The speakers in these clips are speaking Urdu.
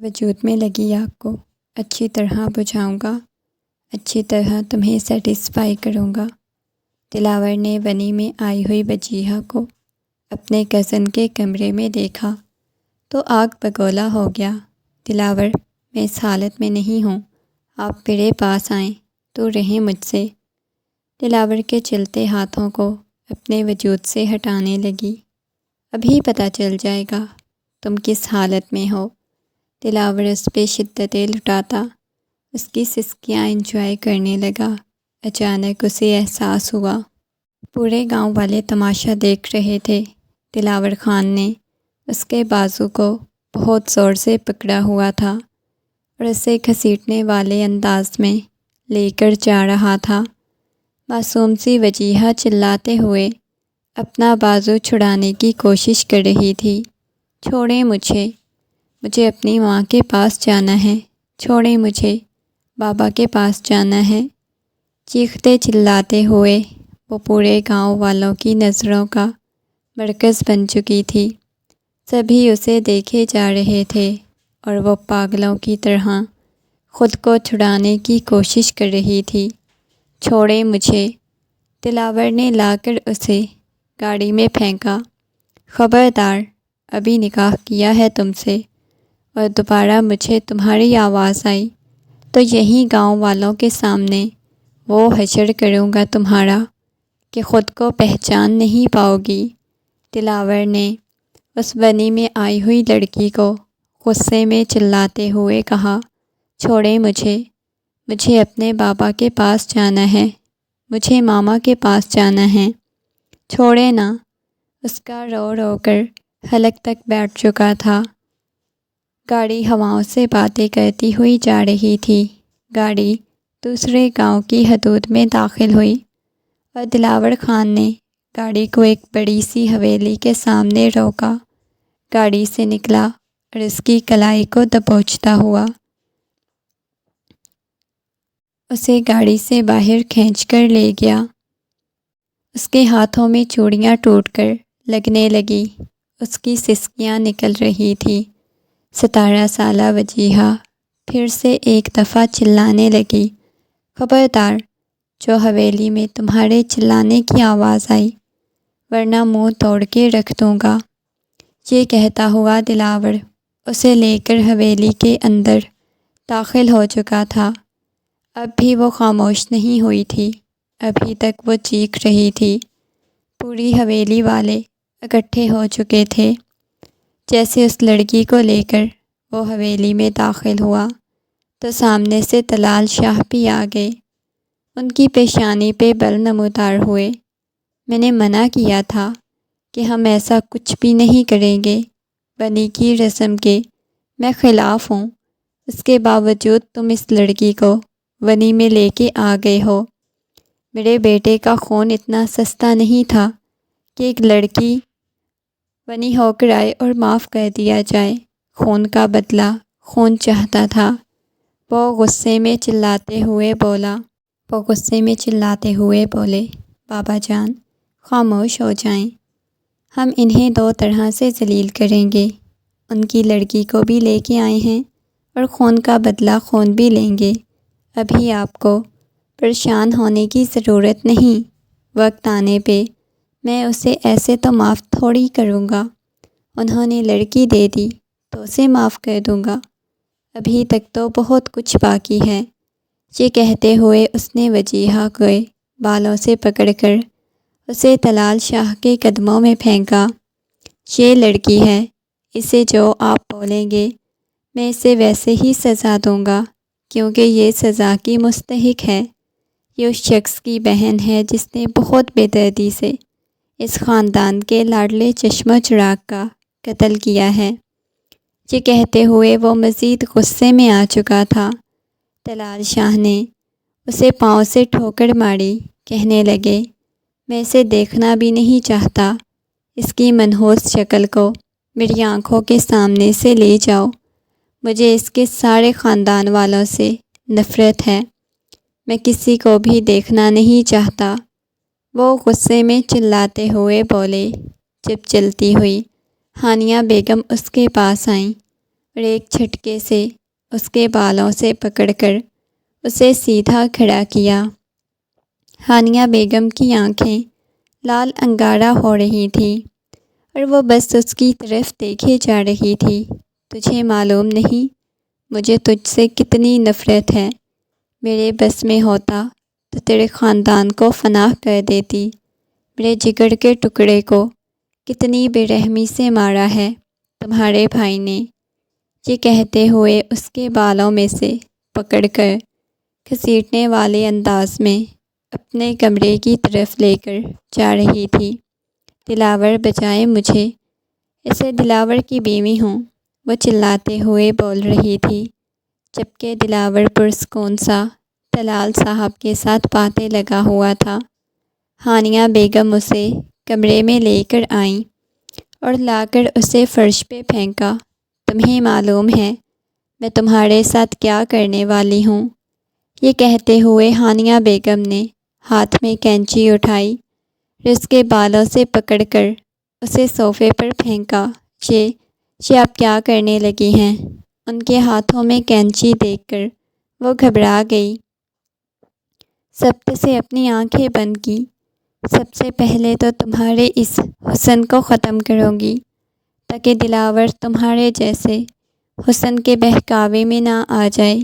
وجود میں لگی آگ کو اچھی طرح بجھاؤں گا، اچھی طرح تمہیں سیٹسفائی کروں گا۔ دلاور نے ونی میں آئی ہوئی وجیہہ کو اپنے کزن کے کمرے میں دیکھا تو آگ بگولا ہو گیا۔ دلاور، میں اس حالت میں نہیں ہوں، آپ میرے پاس آئیں تو رہیں مجھ سے۔ دلاور کے چلتے ہاتھوں کو اپنے وجود سے ہٹانے لگی۔ ابھی پتہ چل جائے گا تم کس حالت میں ہو۔ دلاور اس پہ شدتیں لٹاتا اس کی سسکیاں انجوائے کرنے لگا۔ اچانک اسے احساس ہوا پورے گاؤں والے تماشا دیکھ رہے تھے۔ دلاور خان نے اس کے بازو کو بہت زور سے پکڑا ہوا تھا اور اسے گھسیٹنے والے انداز میں لے کر جا رہا تھا۔ معصوم سی وجیہہ چلاتے ہوئے اپنا بازو چھڑانے کی کوشش کر رہی تھی۔ چھوڑیں مجھے اپنی ماں کے پاس جانا ہے، چھوڑیں مجھے بابا کے پاس جانا ہے۔ چیختے چلاتے ہوئے وہ پورے گاؤں والوں کی نظروں کا مرکز بن چکی تھی۔ سبھی اسے دیکھے جا رہے تھے اور وہ پاگلوں کی طرح خود کو چھڑانے کی کوشش کر رہی تھی۔ چھوڑیں مجھے، دلاور نے لا کر اسے گاڑی میں پھینکا۔ خبردار، ابھی نکاح کیا ہے تم سے اور دوبارہ مجھے تمہاری آواز آئی تو یہیں گاؤں والوں کے سامنے وہ حشر کروں گا تمہارا کہ خود کو پہچان نہیں پاؤ گی۔ دلاور نے اس ونی میں آئی ہوئی لڑکی کو غصے میں چلاتے ہوئے کہا، چھوڑیں مجھے اپنے بابا کے پاس جانا ہے، مجھے ماما کے پاس جانا ہے، چھوڑے نا۔ اس کا رو رو کر حلق تک بیٹھ چکا تھا۔ گاڑی ہواؤں سے باتیں کرتی ہوئی جا رہی تھی۔ گاڑی دوسرے گاؤں کی حدود میں داخل ہوئی اور دلاور خان نے گاڑی کو ایک بڑی سی حویلی کے سامنے روکا۔ گاڑی سے نکلا اور اس کی کلائی کو دبوچتا ہوا اسے گاڑی سے باہر کھینچ کر لے گیا۔ اس کے ہاتھوں میں چوڑیاں ٹوٹ کر لگنے لگی، اس کی سسکیاں نکل رہی تھی۔ 17 سالہ وجیہہ پھر سے ایک دفعہ چلانے لگی، خبردار، جو حویلی میں تمہارے چلانے کی آواز آئی ورنہ منہ توڑ کے رکھ دوں گا۔ یہ کہتا ہوا دلاور اسے لے کر حویلی کے اندر داخل ہو چکا تھا۔ اب بھی وہ خاموش نہیں ہوئی تھی، ابھی تک وہ چیخ رہی تھی۔ پوری حویلی والے اکٹھے ہو چکے تھے۔ جیسے اس لڑکی کو لے کر وہ حویلی میں داخل ہوا تو سامنے سے طلال شاہ بھی آ گئے۔ ان کی پیشانی پہ بل نمودار ہوئے۔ میں نے منع کیا تھا کہ ہم ایسا کچھ بھی نہیں کریں گے، ونی کی رسم کے میں خلاف ہوں، اس کے باوجود تم اس لڑکی کو ونی میں لے کے آ گئے ہو۔ میرے بیٹے کا خون اتنا سستا نہیں تھا کہ ایک لڑکی ونی ہو کر آئے اور معاف کر دیا جائے۔ خون کا بدلہ خون چاہتا تھا۔ وہ غصے میں چلاتے ہوئے بولے، بابا جان، خاموش ہو جائیں، ہم انہیں 2 طرح سے ذلیل کریں گے۔ ان کی لڑکی کو بھی لے کے آئے ہیں اور خون کا بدلہ خون بھی لیں گے۔ ابھی آپ کو پریشان ہونے کی ضرورت نہیں، وقت آنے پہ میں اسے ایسے تو معاف تھوڑی کروں گا۔ انہوں نے لڑکی دے دی تو اسے معاف کر دوں گا، ابھی تک تو بہت کچھ باقی ہے۔ یہ کہتے ہوئے اس نے وجیہہ کو بالوں سے پکڑ کر اسے طلال شاہ کے قدموں میں پھینکا۔ یہ لڑکی ہے، اسے جو آپ بولیں گے میں اسے ویسے ہی سزا دوں گا، کیونکہ یہ سزا کی مستحق ہے۔ یہ اس شخص کی بہن ہے جس نے بہت بے دردی سے اس خاندان کے لاڈلے چشم و چراغ کا قتل کیا ہے۔ یہ کہتے ہوئے وہ مزید غصے میں آ چکا تھا۔ طلال شاہ نے اسے پاؤں سے ٹھوکر ماری، کہنے لگے، میں اسے دیکھنا بھی نہیں چاہتا، اس کی منحوس شکل کو میری آنکھوں کے سامنے سے لے جاؤ، مجھے اس کے سارے خاندان والوں سے نفرت ہے، میں کسی کو بھی دیکھنا نہیں چاہتا۔ وہ غصے میں چلاتے ہوئے بولے۔ جب چلتی ہوئی ہانیہ بیگم اس کے پاس آئیں اور ایک جھٹکے سے اس کے بالوں سے پکڑ کر اسے سیدھا کھڑا کیا۔ ہانیہ بیگم کی آنکھیں لال انگارہ ہو رہی تھیں اور وہ بس اس کی طرف دیکھے جا رہی تھی۔ تجھے معلوم نہیں مجھے تجھ سے کتنی نفرت ہے۔ میرے بس میں ہوتا تو تیرے خاندان کو فنا کر دیتی۔ میرے جگر کے ٹکڑے کو کتنی بے رحمی سے مارا ہے تمہارے بھائی نے۔ یہ کہتے ہوئے اس کے بالوں میں سے پکڑ کر گھسیٹنے والے انداز میں اپنے کمرے کی طرف لے کر جا رہی تھی۔ دلاور بجائے مجھے، اسے دلاور کی بیوی ہوں، وہ چلاتے ہوئے بول رہی تھی، جبکہ دلاور پرسکون سا طلال صاحب کے ساتھ باتیں لگا ہوا تھا۔ ہانیہ بیگم اسے کمرے میں لے کر آئیں اور لا کر اسے فرش پہ پھینکا۔ تمہیں معلوم ہے میں تمہارے ساتھ کیا کرنے والی ہوں؟ یہ کہتے ہوئے ہانیہ بیگم نے ہاتھ میں کینچی اٹھائی اور اس کے بالوں سے پکڑ کر اسے صوفے پر پھینکا۔ یہ آپ کیا کرنے لگی ہیں؟ ان کے ہاتھوں میں کینچی دیکھ کر وہ گھبرا گئی۔ ضبط سے اپنی آنکھیں بند کی۔ سب سے پہلے تو تمہارے اس حسن کو ختم کروں گی تاکہ دلاور تمہارے جیسے حسن کے بہکاوے میں نہ آ جائے۔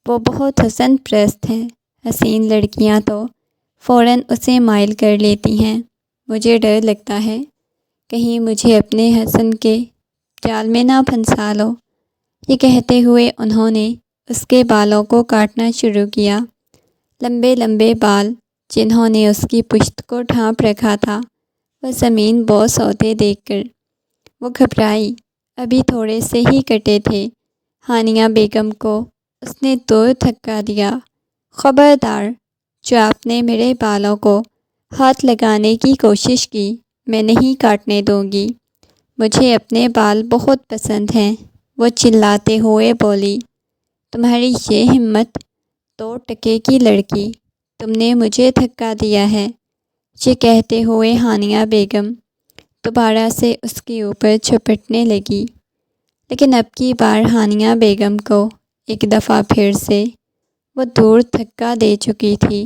وہ بہت حسن پرست ہے۔ حسین لڑکیاں تو فوراً اسے مائل کر لیتی ہیں۔ مجھے ڈر لگتا ہے کہیں مجھے اپنے حسن کے جال میں نہ پھنسا لو۔ یہ کہتے ہوئے انہوں نے اس کے بالوں کو کاٹنا شروع کیا۔ لمبے لمبے بال جنہوں نے اس کی پشت کو ڈھانپ رکھا تھا، وہ زمین بوس ہوتے دیکھ کر وہ گھبرائی۔ ابھی تھوڑے سے ہی کٹے تھے۔ ہانیہ بیگم کو اس نے دور دھکا دیا۔ خبردار، جو آپ نے میرے بالوں کو ہاتھ لگانے کی کوشش کی میں نہیں کاٹنے دوں گی۔ مجھے اپنے بال بہت پسند ہیں، وہ چلاتے ہوئے بولی۔ تمہاری یہ ہمت، 2 ٹکے کی لڑکی، تم نے مجھے دھکا دیا ہے۔ یہ کہتے ہوئے ہانیہ بیگم دوبارہ سے اس کے اوپر جھپٹنے لگی، لیکن اب کی بار ہانیہ بیگم کو ایک دفعہ پھر سے وہ دور دھکا دے چکی تھی۔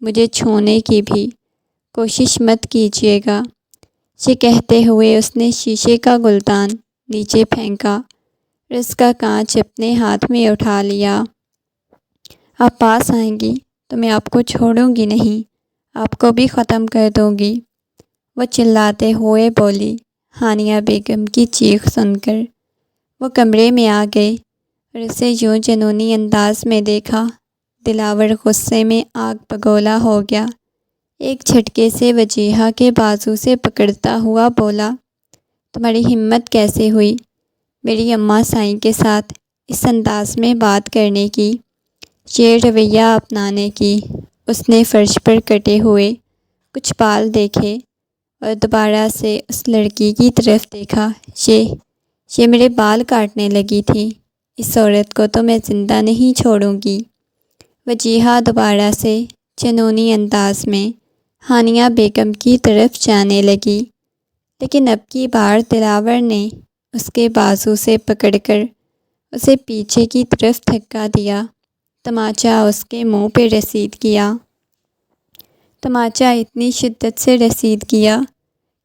مجھے چھونے کی بھی کوشش مت کیجیے گا۔ یہ کہتے ہوئے اس نے شیشے کا گلدان نیچے پھینکا اور اس کا کانچ اپنے ہاتھ میں اٹھا لیا۔ آپ پاس آئیں گی تو میں آپ کو چھوڑوں گی نہیں، آپ کو بھی ختم کر دوں گی، وہ چلاتے ہوئے بولی۔ ہانیہ بیگم کی چیخ سن کر وہ کمرے میں آ گئے اور اسے یوں جنونی انداز میں دیکھا۔ دلاور غصے میں آگ بگولا ہو گیا۔ ایک جھٹکے سے وجیہہ کے بازو سے پکڑتا ہوا بولا، تمہاری ہمت کیسے ہوئی میری اماں سائیں کے ساتھ اس انداز میں بات کرنے کی، یہ رویہ اپنانے کی؟ اس نے فرش پر کٹے ہوئے کچھ بال دیکھے اور دوبارہ سے اس لڑکی کی طرف دیکھا۔ یہ میرے بال کاٹنے لگی تھی، اس عورت کو تو میں زندہ نہیں چھوڑوں گی۔ وجیہہ دوبارہ سے جنونی انداز میں ہانیہ بیگم کی طرف جانے لگی، لیکن اب کی بار دلاور نے اس کے بازو سے پکڑ کر اسے پیچھے کی طرف دھکا دیا۔ تماچا اس کے منہ پہ رسید کیا۔ تماچا اتنی شدت سے رسید کیا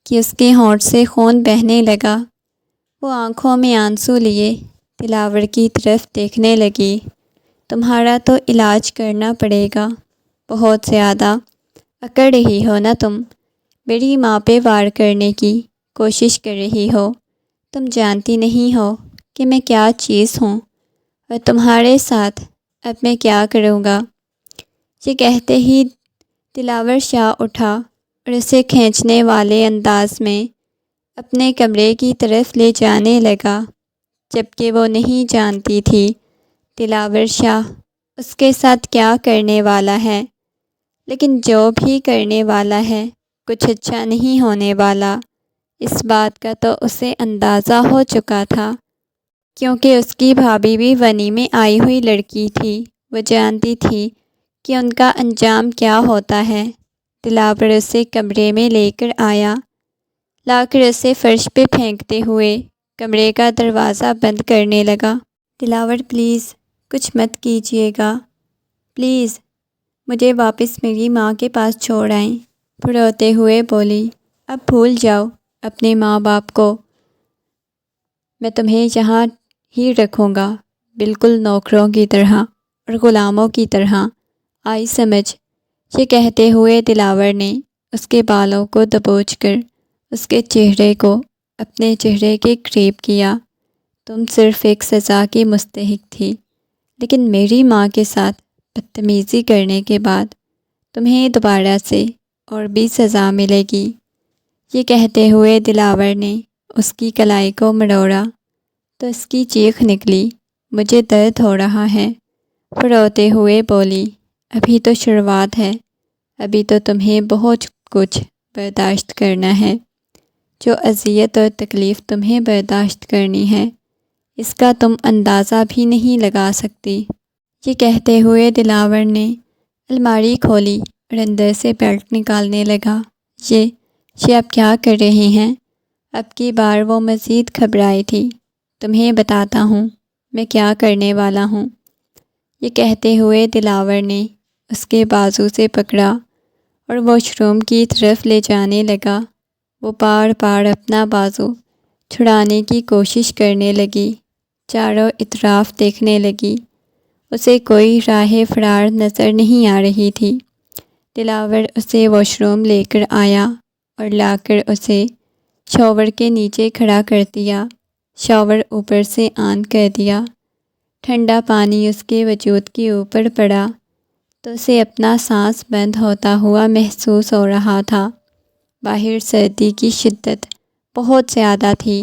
کہ اس کے ہونٹ سے خون بہنے لگا۔ وہ آنکھوں میں آنسو لیے دلاور کی طرف دیکھنے لگی۔ تمہارا تو علاج کرنا پڑے گا، بہت زیادہ اکڑ رہی ہو نا تم، میری ماں پہ وار کرنے کی کوشش کر رہی ہو۔ تم جانتی نہیں ہو کہ میں کیا چیز ہوں اور تمہارے ساتھ اب میں کیا کروں گا۔ یہ کہتے ہی دلاور شاہ اٹھا اور اسے کھینچنے والے انداز میں اپنے کمرے کی طرف لے جانے لگا، جبکہ وہ نہیں جانتی تھی دلاور شاہ اس کے ساتھ کیا کرنے والا ہے، لیکن جو بھی کرنے والا ہے کچھ اچھا نہیں ہونے والا۔ اس بات کا تو اسے اندازہ ہو چکا تھا، کیونکہ اس کی بھابھی بھی ونی میں آئی ہوئی لڑکی تھی۔ وہ جانتی تھی کہ ان کا انجام کیا ہوتا ہے۔ دلاور اسے کمرے میں لے کر آیا، لا کر اسے فرش پہ پھینکتے ہوئے کمرے کا دروازہ بند کرنے لگا۔ دلاور پلیز کچھ مت کیجیے گا، پلیز مجھے واپس میری ماں کے پاس چھوڑ آئیں۔ وہ روتے ہوئے بولی، اب بھول جاؤ اپنے ماں باپ کو، میں تمہیں یہاں ہی رکھوں گا، بالکل نوکروں کی طرح اور غلاموں کی طرح، آئی سمجھ۔ یہ کہتے ہوئے دلاور نے اس کے بالوں کو دبوچ کر اس کے چہرے کو اپنے چہرے کے قریب کیا۔ تم صرف ایک سزا کی مستحق تھی، لیکن میری ماں کے ساتھ بدتمیزی کرنے کے بعد تمہیں دوبارہ سے اور بھی سزا ملے گی۔ یہ کہتے ہوئے دلاور نے اس کی کلائی کو مروڑا تو اس کی چیخ نکلی، مجھے درد ہو رہا ہے۔ وہ روتے ہوئے بولی، ابھی تو شروعات ہے، ابھی تو تمہیں بہت کچھ برداشت کرنا ہے۔ جو اذیت اور تکلیف تمہیں برداشت کرنی ہے، اس کا تم اندازہ بھی نہیں لگا سکتی۔ یہ کہتے ہوئے دلاور نے الماری کھولی اور اندر سے بیلٹ نکالنے لگا۔ یہ آپ کیا کر رہے ہیں؟ اب کی بار وہ مزید گھبرائی تھی۔ تمہیں بتاتا ہوں میں کیا کرنے والا ہوں۔ یہ کہتے ہوئے دلاور نے اس کے بازو سے پکڑا اور واش روم کی طرف لے جانے لگا۔ وہ بار بار اپنا بازو چھڑانے کی کوشش کرنے لگی، چاروں اطراف دیکھنے لگی، اسے کوئی راہ فرار نظر نہیں آ رہی تھی۔ دلاور اسے واش روم لے کر آیا اور لا کر اسے شاور کے نیچے کھڑا کر دیا۔ شاور اوپر سے آن کر دیا۔ ٹھنڈا پانی اس کے وجود کے اوپر پڑا تو اسے اپنا سانس بند ہوتا ہوا محسوس ہو رہا تھا۔ باہر سردی کی شدت بہت زیادہ تھی۔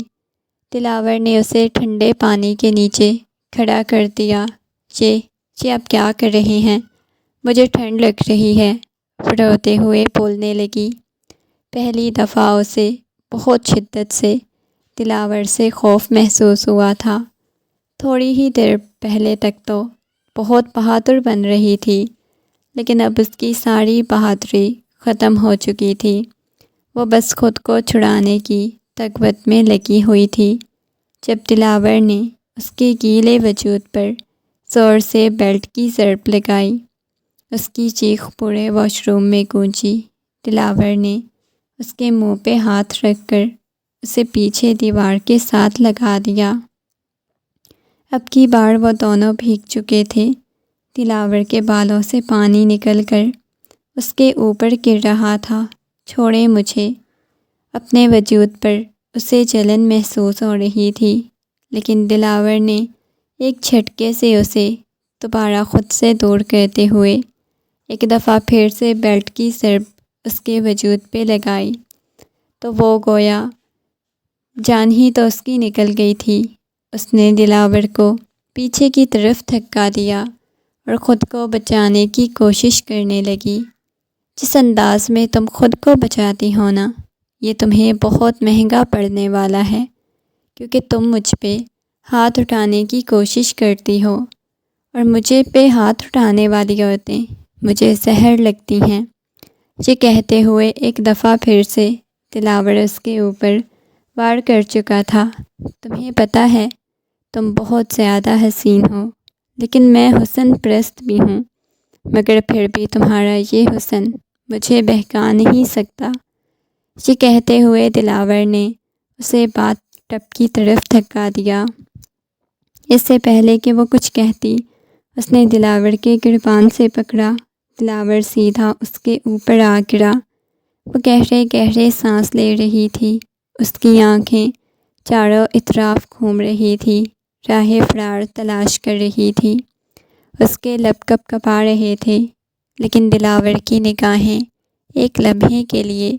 دلاور نے اسے ٹھنڈے پانی کے نیچے کھڑا کر دیا۔ یہ آپ کیا کر رہے ہیں؟ مجھے ٹھنڈ لگ رہی ہے، روتے ہوئے بولنے لگی۔ پہلی دفعہ اسے بہت شدت سے دلاور سے خوف محسوس ہوا تھا۔ تھوڑی ہی دیر پہلے تک تو بہت بہادر بن رہی تھی، لیکن اب اس کی ساری بہادری ختم ہو چکی تھی۔ وہ بس خود کو چھڑانے کی طاقت میں لگی ہوئی تھی۔ جب دلاور نے اس کے گیلے وجود پر زور سے بیلٹ کی ضرب لگائی، اس کی چیخ پورے واش روم میں گونجی۔ دلاور نے اس کے منہ پہ ہاتھ رکھ کر اسے پیچھے دیوار کے ساتھ لگا دیا۔ اب کی بار وہ دونوں بھیگ چکے تھے۔ دلاور کے بالوں سے پانی نکل کر اس کے اوپر گر رہا تھا۔ چھوڑے مجھے۔ اپنے وجود پر اسے جلن محسوس ہو رہی تھی، لیکن دلاور نے ایک جھٹکے سے اسے دوبارہ خود سے دور کرتے ہوئے ایک دفعہ پھر سے بیلٹ کی ضرب اس کے وجود پہ لگائی تو وہ گویا جان ہی تو اس کی نکل گئی تھی۔ اس نے دلاور کو پیچھے کی طرف دھکا دیا اور خود کو بچانے کی کوشش کرنے لگی۔ جس انداز میں تم خود کو بچاتی ہو نا، یہ تمہیں بہت مہنگا پڑنے والا ہے، کیونکہ تم مجھ پہ ہاتھ اٹھانے کی کوشش کرتی ہو، اور مجھے پہ ہاتھ اٹھانے والی عورتیں مجھے زہر لگتی ہیں۔ یہ کہتے ہوئے ایک دفعہ پھر سے دلاور اس کے اوپر وار کر چکا تھا۔ تمہیں پتہ ہے تم بہت زیادہ حسین ہو، لیکن میں حسن پرست بھی ہوں، مگر پھر بھی تمہارا یہ حسن مجھے بہکا نہیں سکتا۔ یہ کہتے ہوئے دلاور نے اسے باتھ ٹب کی طرف دھکا دیا۔ اس سے پہلے کہ وہ کچھ کہتی، اس نے دلاور کے گریبان سے پکڑا۔ دلاور سیدھا اس کے اوپر آ گرا۔ وہ گہرے گہرے سانس لے رہی تھی۔ اس کی آنکھیں چاروں اطراف گھوم رہی تھی، راہ فرار تلاش کر رہی تھی۔ اس کے لب کپ کپا رہے تھے، لیکن دلاور کی نگاہیں ایک لمحے کے لیے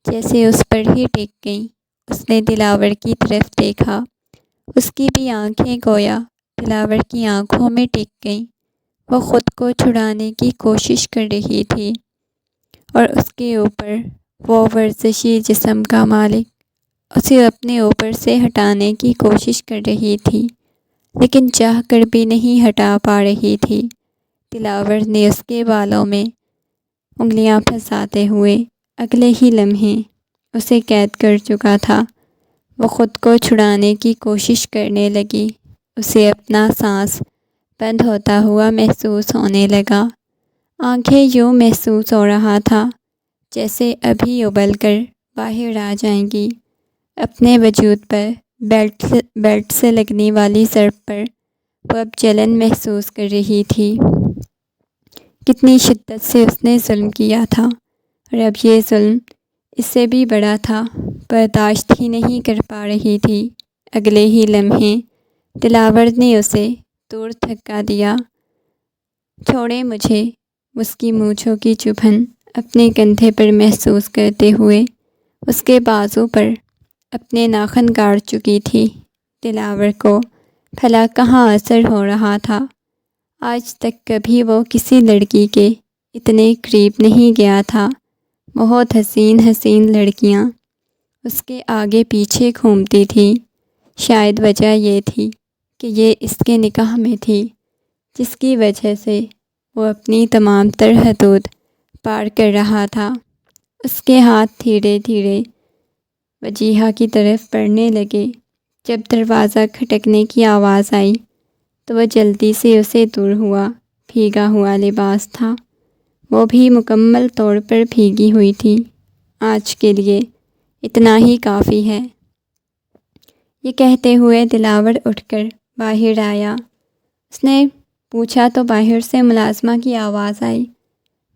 جیسے اس پر ہی ٹک گئیں۔ اس نے دلاور کی طرف دیکھا، اس کی بھی آنکھیں گویا دلاور کی آنکھوں میں ٹک گئیں۔ وہ خود کو چھڑانے کی کوشش کر رہی تھی، اور اس کے اوپر وہ ورزشی جسم کا مالک اسے اپنے اوپر سے ہٹانے کی کوشش کر رہی تھی، لیکن چاہ کر بھی نہیں ہٹا پا رہی تھی۔ دلاور نے اس کے بالوں میں انگلیاں پھنساتے ہوئے اگلے ہی لمحے اسے قید کر چکا تھا۔ وہ خود کو چھڑانے کی کوشش کرنے لگی۔ اسے اپنا سانس بند ہوتا ہوا محسوس ہونے لگا۔ آنکھیں یوں محسوس ہو رہا تھا جیسے ابھی ابل کر باہر آ جائیں گی۔ اپنے وجود پر بیلٹ سے لگنے والی ضرب پر وہ اب جلن محسوس کر رہی تھی۔ کتنی شدت سے اس نے ظلم کیا تھا، اور اب یہ ظلم اس سے بھی بڑا تھا۔ برداشت ہی نہیں کر پا رہی تھی۔ اگلے ہی لمحے دلاور نے اسے دور دھکا دیا۔ چھوڑے مجھے، اس کی مونچھوں کی چبھن اپنے کندھے پر محسوس کرتے ہوئے اس کے بازو پر اپنے ناخن گاڑ چکی تھی۔ دلاور کو بھلا کہاں اثر ہو رہا تھا؟ آج تک کبھی وہ کسی لڑکی کے اتنے قریب نہیں گیا تھا۔ بہت حسین حسین لڑکیاں اس کے آگے پیچھے گھومتی تھیں۔ شاید وجہ یہ تھی کہ یہ اس کے نکاح میں تھی، جس کی وجہ سے وہ اپنی تمام تر حدود پار کر رہا تھا۔ اس کے ہاتھ دھیرے دھیرے وجیہہ کی طرف بڑھنے لگے۔ جب دروازہ کھٹکنے کی آواز آئی تو وہ جلدی سے اسے دور ہوا۔ بھیگا ہوا لباس تھا، وہ بھی مکمل طور پر بھیگی ہوئی تھی۔ آج کے لیے اتنا ہی کافی ہے، یہ کہتے ہوئے دلاور اٹھ کر باہر آیا۔ اس نے پوچھا تو باہر سے ملازمہ کی آواز آئی۔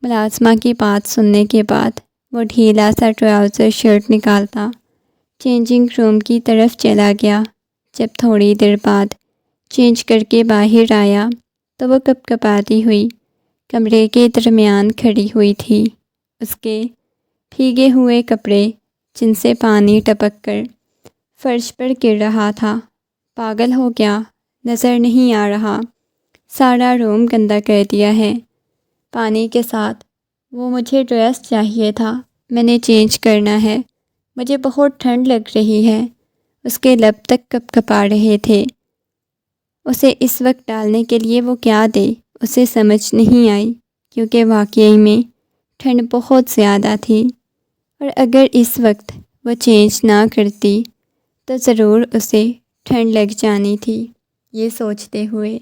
ملازمہ کی بات سننے کے بعد وہ ڈھیلا سا ٹراؤزر شرٹ نکالتا چینجنگ روم کی طرف چلا گیا۔ جب تھوڑی دیر بعد چینج کر کے باہر آیا تو وہ کپ کپاتی ہوئی کمرے کے درمیان کھڑی ہوئی تھی۔ اس کے بھیگے ہوئے کپڑے جن سے پانی ٹپک کر فرش پر گر رہا تھا۔ پاگل ہو گیا، نظر نہیں آ رہا؟ سارا روم گندا کر دیا ہے۔ پانی کے ساتھ وہ مجھے ڈریس چاہیے تھا، میں نے چینج کرنا ہے، مجھے بہت ٹھنڈ لگ رہی ہے۔ اس کے لب تک کپ کپا رہے تھے۔ اسے اس وقت ڈالنے کے لیے وہ کیا دے، اسے سمجھ نہیں آئی، کیونکہ واقعی میں ٹھنڈ بہت زیادہ تھی، اور اگر اس وقت وہ چینج نہ کرتی تو ضرور اسے ٹھنڈ لگ جانی تھی۔ یہ سوچتے ہوئے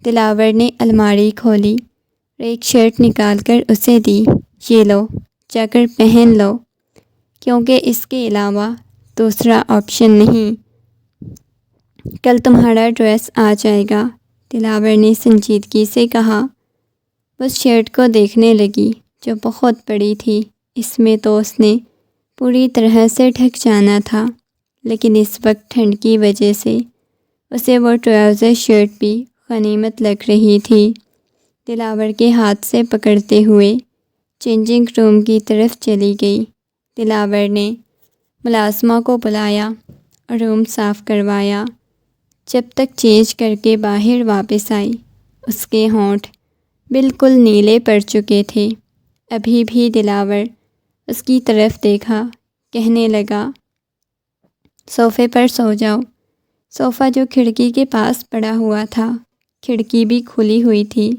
دلاور نے الماری کھولی اور ایک شرٹ نکال کر اسے دی۔ یہ لو، جا کر پہن لو، کیونکہ اس کے علاوہ دوسرا آپشن نہیں، کل تمہارا ڈریس آ جائے گا۔ دلاور نے سنجیدگی سے کہا۔ اس شرٹ کو دیکھنے لگی جو بہت بڑی تھی۔ اس میں تو اس نے پوری طرح سے ڈھک جانا تھا، لیکن اس وقت ٹھنڈ کی وجہ سے اسے وہ ٹراؤزر شرٹ بھی غنیمت لگ رہی تھی۔ دلاور کے ہاتھ سے پکڑتے ہوئے چینجنگ روم کی طرف چلی گئی۔ دلاور نے ملازمہ کو بلایا اور روم صاف کروایا۔ جب تک چینج کر کے باہر واپس آئی، اس کے ہونٹ بالکل نیلے پڑ چکے تھے۔ ابھی بھی دلاور اس کی طرف دیکھا، کہنے لگا، صوفے پر سو جاؤ۔ صوفہ جو کھڑکی کے پاس پڑا ہوا تھا، کھڑکی بھی کھلی ہوئی تھی۔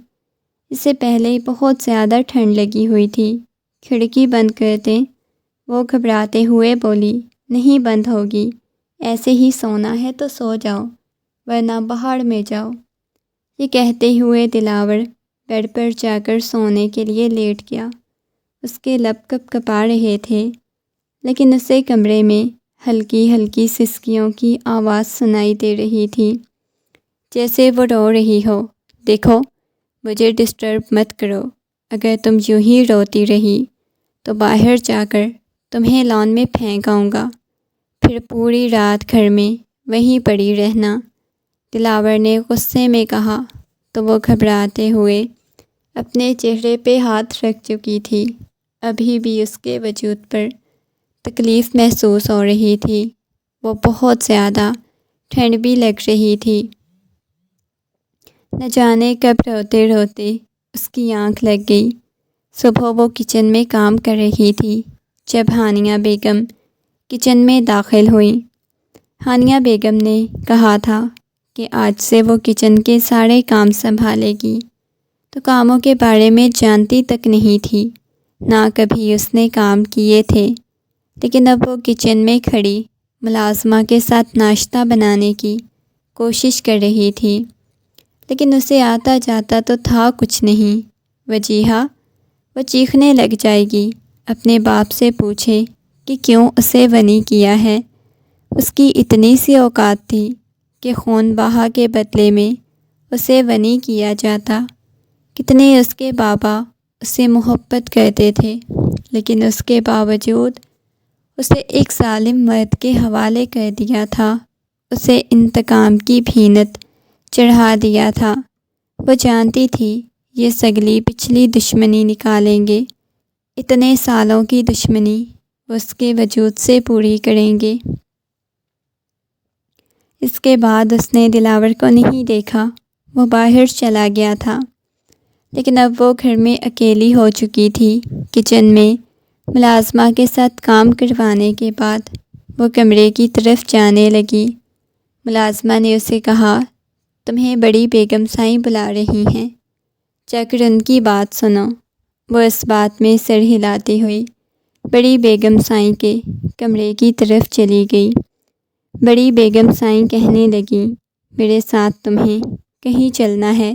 اس سے پہلے بہت زیادہ ٹھنڈ لگی ہوئی تھی۔ کھڑکی بند کر دیں، وہ گھبراتے ہوئے بولی۔ نہیں بند ہوگی، ایسے ہی سونا ہے تو سو جاؤ، ورنہ باہر میں جاؤ۔ یہ کہتے ہوئے دلاور بیڈ پر جا کر سونے کے لیے لیٹ گیا۔ اس کے لب کپ کپا رہے تھے، لیکن اسے کمرے میں ہلکی ہلکی سسکیوں کی آواز سنائی دے رہی تھی، جیسے وہ رو رہی ہو۔ دیکھو، مجھے ڈسٹرب مت کرو، اگر تم یوں ہی روتی رہی تو باہر جا کر تمہیں لان میں پھینک آؤں گا، پھر پوری رات گھر میں وہیں پڑی رہنا۔ دلاور نے غصے میں کہا تو وہ گھبراتے ہوئے اپنے چہرے پہ ہاتھ رکھ چکی تھی۔ ابھی بھی اس کے وجود پر تکلیف محسوس ہو رہی تھی، وہ بہت زیادہ ٹھنڈ بھی لگ رہی تھی۔ نہ جانے کب روتے روتے اس کی آنکھ لگ گئی۔ صبح وہ کچن میں کام کر رہی تھی جب ہانیہ بیگم کچن میں داخل ہوئیں۔ ہانیہ بیگم نے کہا تھا کہ آج سے وہ کچن کے سارے کام سنبھالے گی، تو کاموں کے بارے میں جانتی تک نہیں تھی، نہ کبھی اس نے کام کیے تھے، لیکن اب وہ کچن میں کھڑی ملازمہ کے ساتھ ناشتہ بنانے کی کوشش کر رہی تھی، لیکن اسے آتا جاتا تو تھا کچھ نہیں۔ وجیہہ وہ چیخنے لگ جائے گی، اپنے باپ سے پوچھے کہ کیوں اسے غنی کیا ہے۔ اس کی اتنی سی اوقات تھی کہ خون بہا کے بدلے میں اسے غنی کیا جاتا۔ کتنے اس کے بابا اسے محبت کرتے تھے، لیکن اس کے باوجود اسے ایک ظالم مرد کے حوالے کر دیا تھا، اسے انتقام کی بھینت چڑھا دیا تھا۔ وہ جانتی تھی یہ سگلی پچھلی دشمنی نکالیں گے، اتنے سالوں کی دشمنی وہ اس کے وجود سے پوری کریں گے۔ اس کے بعد اس نے دلاور کو نہیں دیکھا، وہ باہر چلا گیا تھا، لیکن اب وہ گھر میں اکیلی ہو چکی تھی۔ کچن میں ملازمہ کے ساتھ کام کروانے کے بعد وہ کمرے کی طرف جانے لگی۔ ملازمہ نے اسے کہا، تمہیں بڑی بیگم سائیں بلا رہی ہیں، جا کر ان کی بات سنو۔ وہ اس بات میں سر ہلاتی ہوئی بڑی بیگم سائیں کے کمرے کی طرف چلی گئی۔ بڑی بیگم سائیں کہنے لگی، میرے ساتھ تمہیں کہیں چلنا ہے،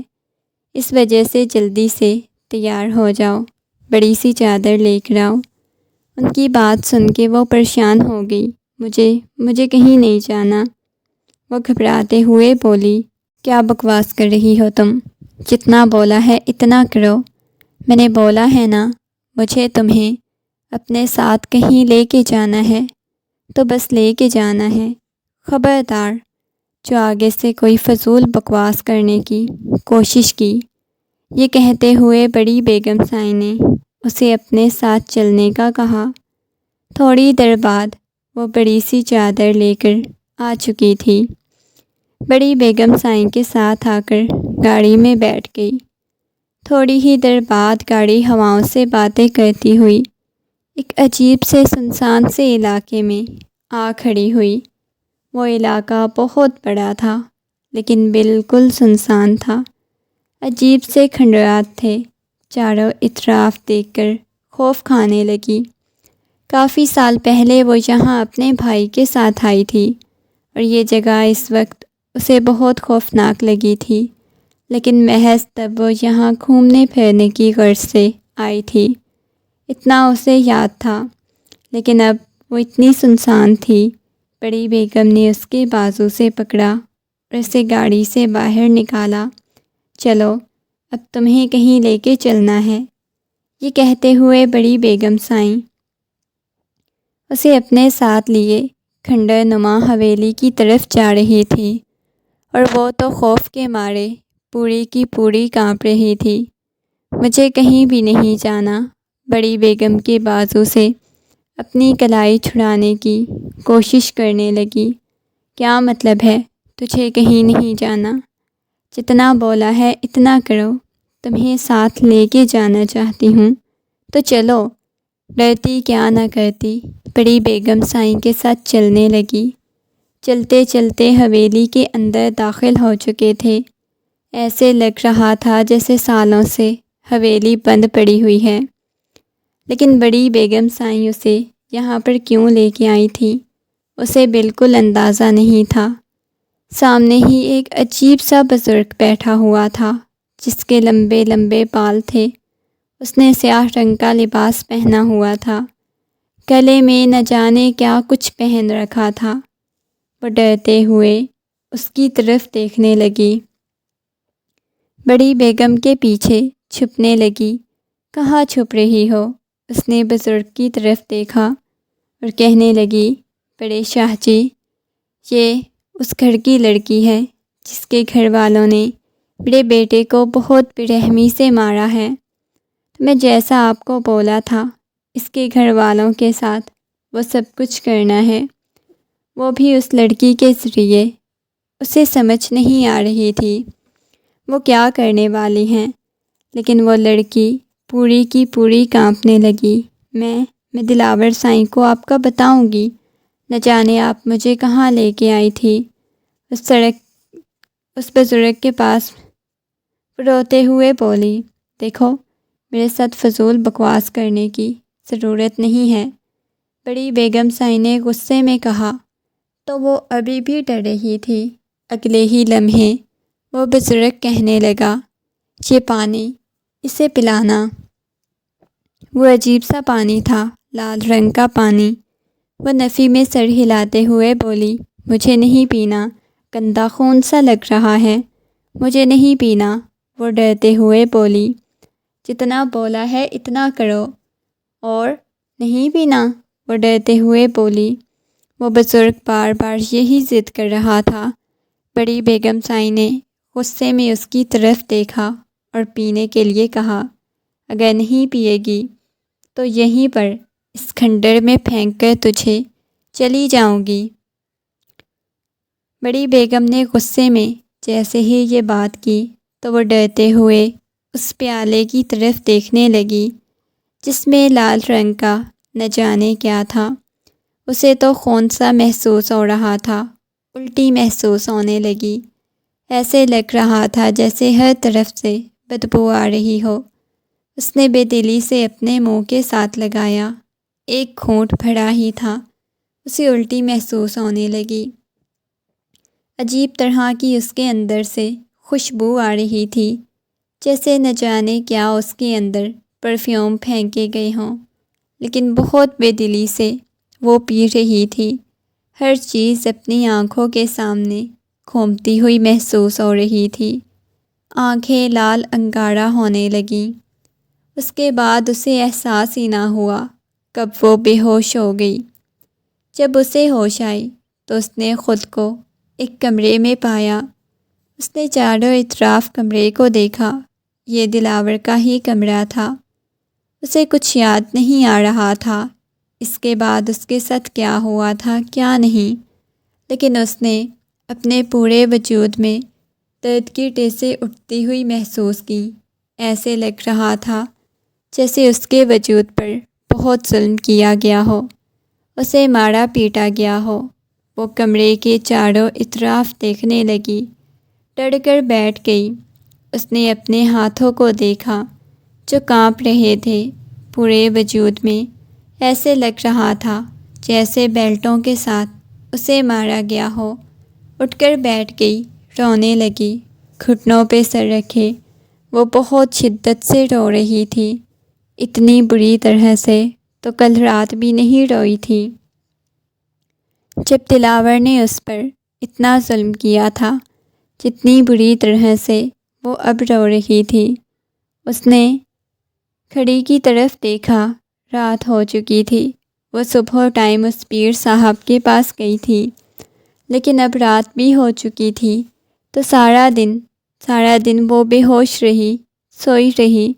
اس وجہ سے جلدی سے تیار ہو جاؤ، بڑی سی چادر لے کر آؤ۔ ان کی بات سن کے وہ پریشان ہو گئی، مجھے کہیں نہیں جانا۔ وہ گھبراتے ہوئے بولی، کیا بکواس کر رہی ہو تم؟ جتنا بولا ہے اتنا کرو۔ میں نے بولا ہے نا، مجھے تمہیں اپنے ساتھ کہیں لے کے جانا ہے تو بس لے کے جانا ہے، خبردار جو آگے سے کوئی فضول بکواس کرنے کی کوشش کی۔ یہ کہتے ہوئے بڑی بیگم سائیں نے اسے اپنے ساتھ چلنے کا کہا۔ تھوڑی دیر بعد وہ بڑی سی چادر لے کر آ چکی تھی۔ بڑی بیگم سائیں کے ساتھ آ کر گاڑی میں بیٹھ گئی۔ تھوڑی ہی دیر بعد گاڑی ہواؤں سے باتیں کرتی ہوئی ایک عجیب سے سنسان سے علاقے میں آ کھڑی ہوئی۔ وہ علاقہ بہت بڑا تھا، لیکن بالکل سنسان تھا۔ عجیب سے کھنڈرات تھے، چاروں اطراف دیکھ کر خوف کھانے لگی۔ کافی سال پہلے وہ یہاں اپنے بھائی کے ساتھ آئی تھی، اور یہ جگہ اس وقت اسے بہت خوفناک لگی تھی، لیکن محض تب وہ یہاں گھومنے پھرنے کی غرض سے آئی تھی، اتنا اسے یاد تھا۔ لیکن اب وہ اتنی سنسان تھی۔ بڑی بیگم نے اس کے بازو سے پکڑا اور اسے گاڑی سے باہر نکالا۔ چلو، اب تمہیں کہیں لے کے چلنا ہے۔ یہ کہتے ہوئے بڑی بیگم سائیں اسے اپنے ساتھ لیے کھنڈر نما حویلی کی طرف جا رہی تھی، اور وہ تو خوف کے مارے پوری کی پوری کانپ رہی تھی۔ مجھے کہیں بھی نہیں جانا، بڑی بیگم کے بازو سے اپنی کلائی چھڑانے کی کوشش کرنے لگی۔ کیا مطلب ہے تجھے کہیں نہیں جانا؟ جتنا بولا ہے اتنا کرو، تمہیں ساتھ لے کے جانا چاہتی ہوں تو چلو۔ ڈرتی کیا نہ کرتی، بڑی بیگم سائیں کے ساتھ چلنے لگی۔ چلتے چلتے حویلی کے اندر داخل ہو چکے تھے۔ ایسے لگ رہا تھا جیسے سالوں سے حویلی بند پڑی ہوئی ہے، لیکن بڑی بیگم سائیں اسے یہاں پر کیوں لے کے آئی تھی اسے بالکل اندازہ نہیں تھا۔ سامنے ہی ایک عجیب سا بزرگ بیٹھا ہوا تھا، جس کے لمبے لمبے بال تھے۔ اس نے سیاہ رنگ کا لباس پہنا ہوا تھا، گلے میں نہ جانے کیا کچھ پہن رکھا تھا۔ وہ ڈرتے ہوئے اس کی طرف دیکھنے لگی، بڑی بیگم کے پیچھے چھپنے لگی۔ کہاں چھپ رہی ہو؟ اس نے بزرگ کی طرف دیکھا اور کہنے لگی، بڑے شاہ جی، یہ اس گھر کی لڑکی ہے جس کے گھر والوں نے بڑے بیٹے کو بہت بے رحمی سے مارا ہے۔ میں جیسا آپ کو بولا تھا، اس کے گھر والوں کے ساتھ وہ سب کچھ کرنا ہے، وہ بھی اس لڑکی کے ذریعے۔ اسے سمجھ نہیں آ رہی تھی وہ کیا کرنے والی ہیں، لیکن وہ لڑکی پوری کی پوری کانپنے لگی۔ میں دلاور سائیں کو آپ کا بتاؤں گی، نہ جانے آپ مجھے کہاں لے کے آئی تھی۔ اس بزرگ کے پاس روتے ہوئے بولی، دیکھو، میرے ساتھ فضول بکواس کرنے کی ضرورت نہیں ہے۔ بڑی بیگم سائیں نے غصے میں کہا، تو وہ ابھی بھی ڈر رہی تھی۔ اگلے ہی لمحے وہ بزرگ کہنے لگا، یہ پانی، اسے پلانا۔ وہ عجیب سا پانی تھا، لال رنگ کا پانی۔ وہ نفی میں سر ہلاتے ہوئے بولی، مجھے نہیں پینا، گندا خون سا لگ رہا ہے، مجھے نہیں پینا۔ وہ ڈرتے ہوئے بولی، جتنا بولا ہے اتنا کرو۔ اور نہیں پینا؟ وہ ڈرتے ہوئے بولی۔ وہ بزرگ بار بار یہی ضد کر رہا تھا۔ بڑی بیگم سائی نے غصے میں اس کی طرف دیکھا اور پینے کے لیے کہا، اگر نہیں پیے گی تو یہیں پر اس کھنڈر میں پھینک کر تجھے چلی جاؤں گی۔ بڑی بیگم نے غصے میں جیسے ہی یہ بات کی تو وہ ڈرتے ہوئے اس پیالے کی طرف دیکھنے لگی جس میں لال رنگ کا نہ جانے کیا تھا۔ اسے تو خون سا محسوس ہو رہا تھا، الٹی محسوس ہونے لگی۔ ایسے لگ رہا تھا جیسے ہر طرف سے بدبو آ رہی ہو۔ اس نے بے دلی سے اپنے منہ کے ساتھ لگایا، ایک گھونٹ بھرا ہی تھا، اسے الٹی محسوس ہونے لگی۔ عجیب طرح کی اس کے اندر سے خوشبو آ رہی تھی، جیسے نہ جانے کیا اس کے اندر پرفیوم پھینکے گئے ہوں، لیکن بہت بے دلی سے وہ پی رہی تھی۔ ہر چیز اپنی آنکھوں کے سامنے گھومتی ہوئی محسوس ہو رہی تھی۔ آنکھیں لال انگارہ ہونے لگیں۔ اس کے بعد اسے احساس ہی نہ ہوا کب وہ بے ہوش ہو گئی۔ جب اسے ہوش آئی تو اس نے خود کو ایک کمرے میں پایا۔ اس نے چاروں اطراف کمرے کو دیکھا، یہ دلاور کا ہی کمرہ تھا۔ اسے کچھ یاد نہیں آ رہا تھا اس کے بعد اس کے ساتھ کیا ہوا تھا کیا نہیں، لیکن اس نے اپنے پورے وجود میں درد کی ٹیسیں اٹھتی ہوئی محسوس کی۔ ایسے لگ رہا تھا جیسے اس کے وجود پر بہت ظلم کیا گیا ہو، اسے مارا پیٹا گیا ہو۔ وہ کمرے کے چاروں اطراف دیکھنے لگی، ڈر کر بیٹھ گئی۔ اس نے اپنے ہاتھوں کو دیکھا جو کانپ رہے تھے پورے وجود میں۔ ایسے لگ رہا تھا جیسے بیلٹوں کے ساتھ اسے مارا گیا ہو۔ اٹھ کر بیٹھ گئی، رونے لگی، گھٹنوں پہ سر رکھے۔ وہ بہت شدت سے رو رہی تھی، اتنی بری طرح سے تو کل رات بھی نہیں روئی تھی جب دلاور نے اس پر اتنا ظلم کیا تھا، جتنی بری طرح سے وہ اب رو رہی تھی۔ اس نے گھڑی کی طرف دیکھا، رات ہو چکی تھی۔ وہ صبح ٹائم اس پیر صاحب کے پاس گئی تھی، لیکن اب رات بھی ہو چکی تھی، تو سارا دن وہ بے ہوش رہی، سوئی رہی۔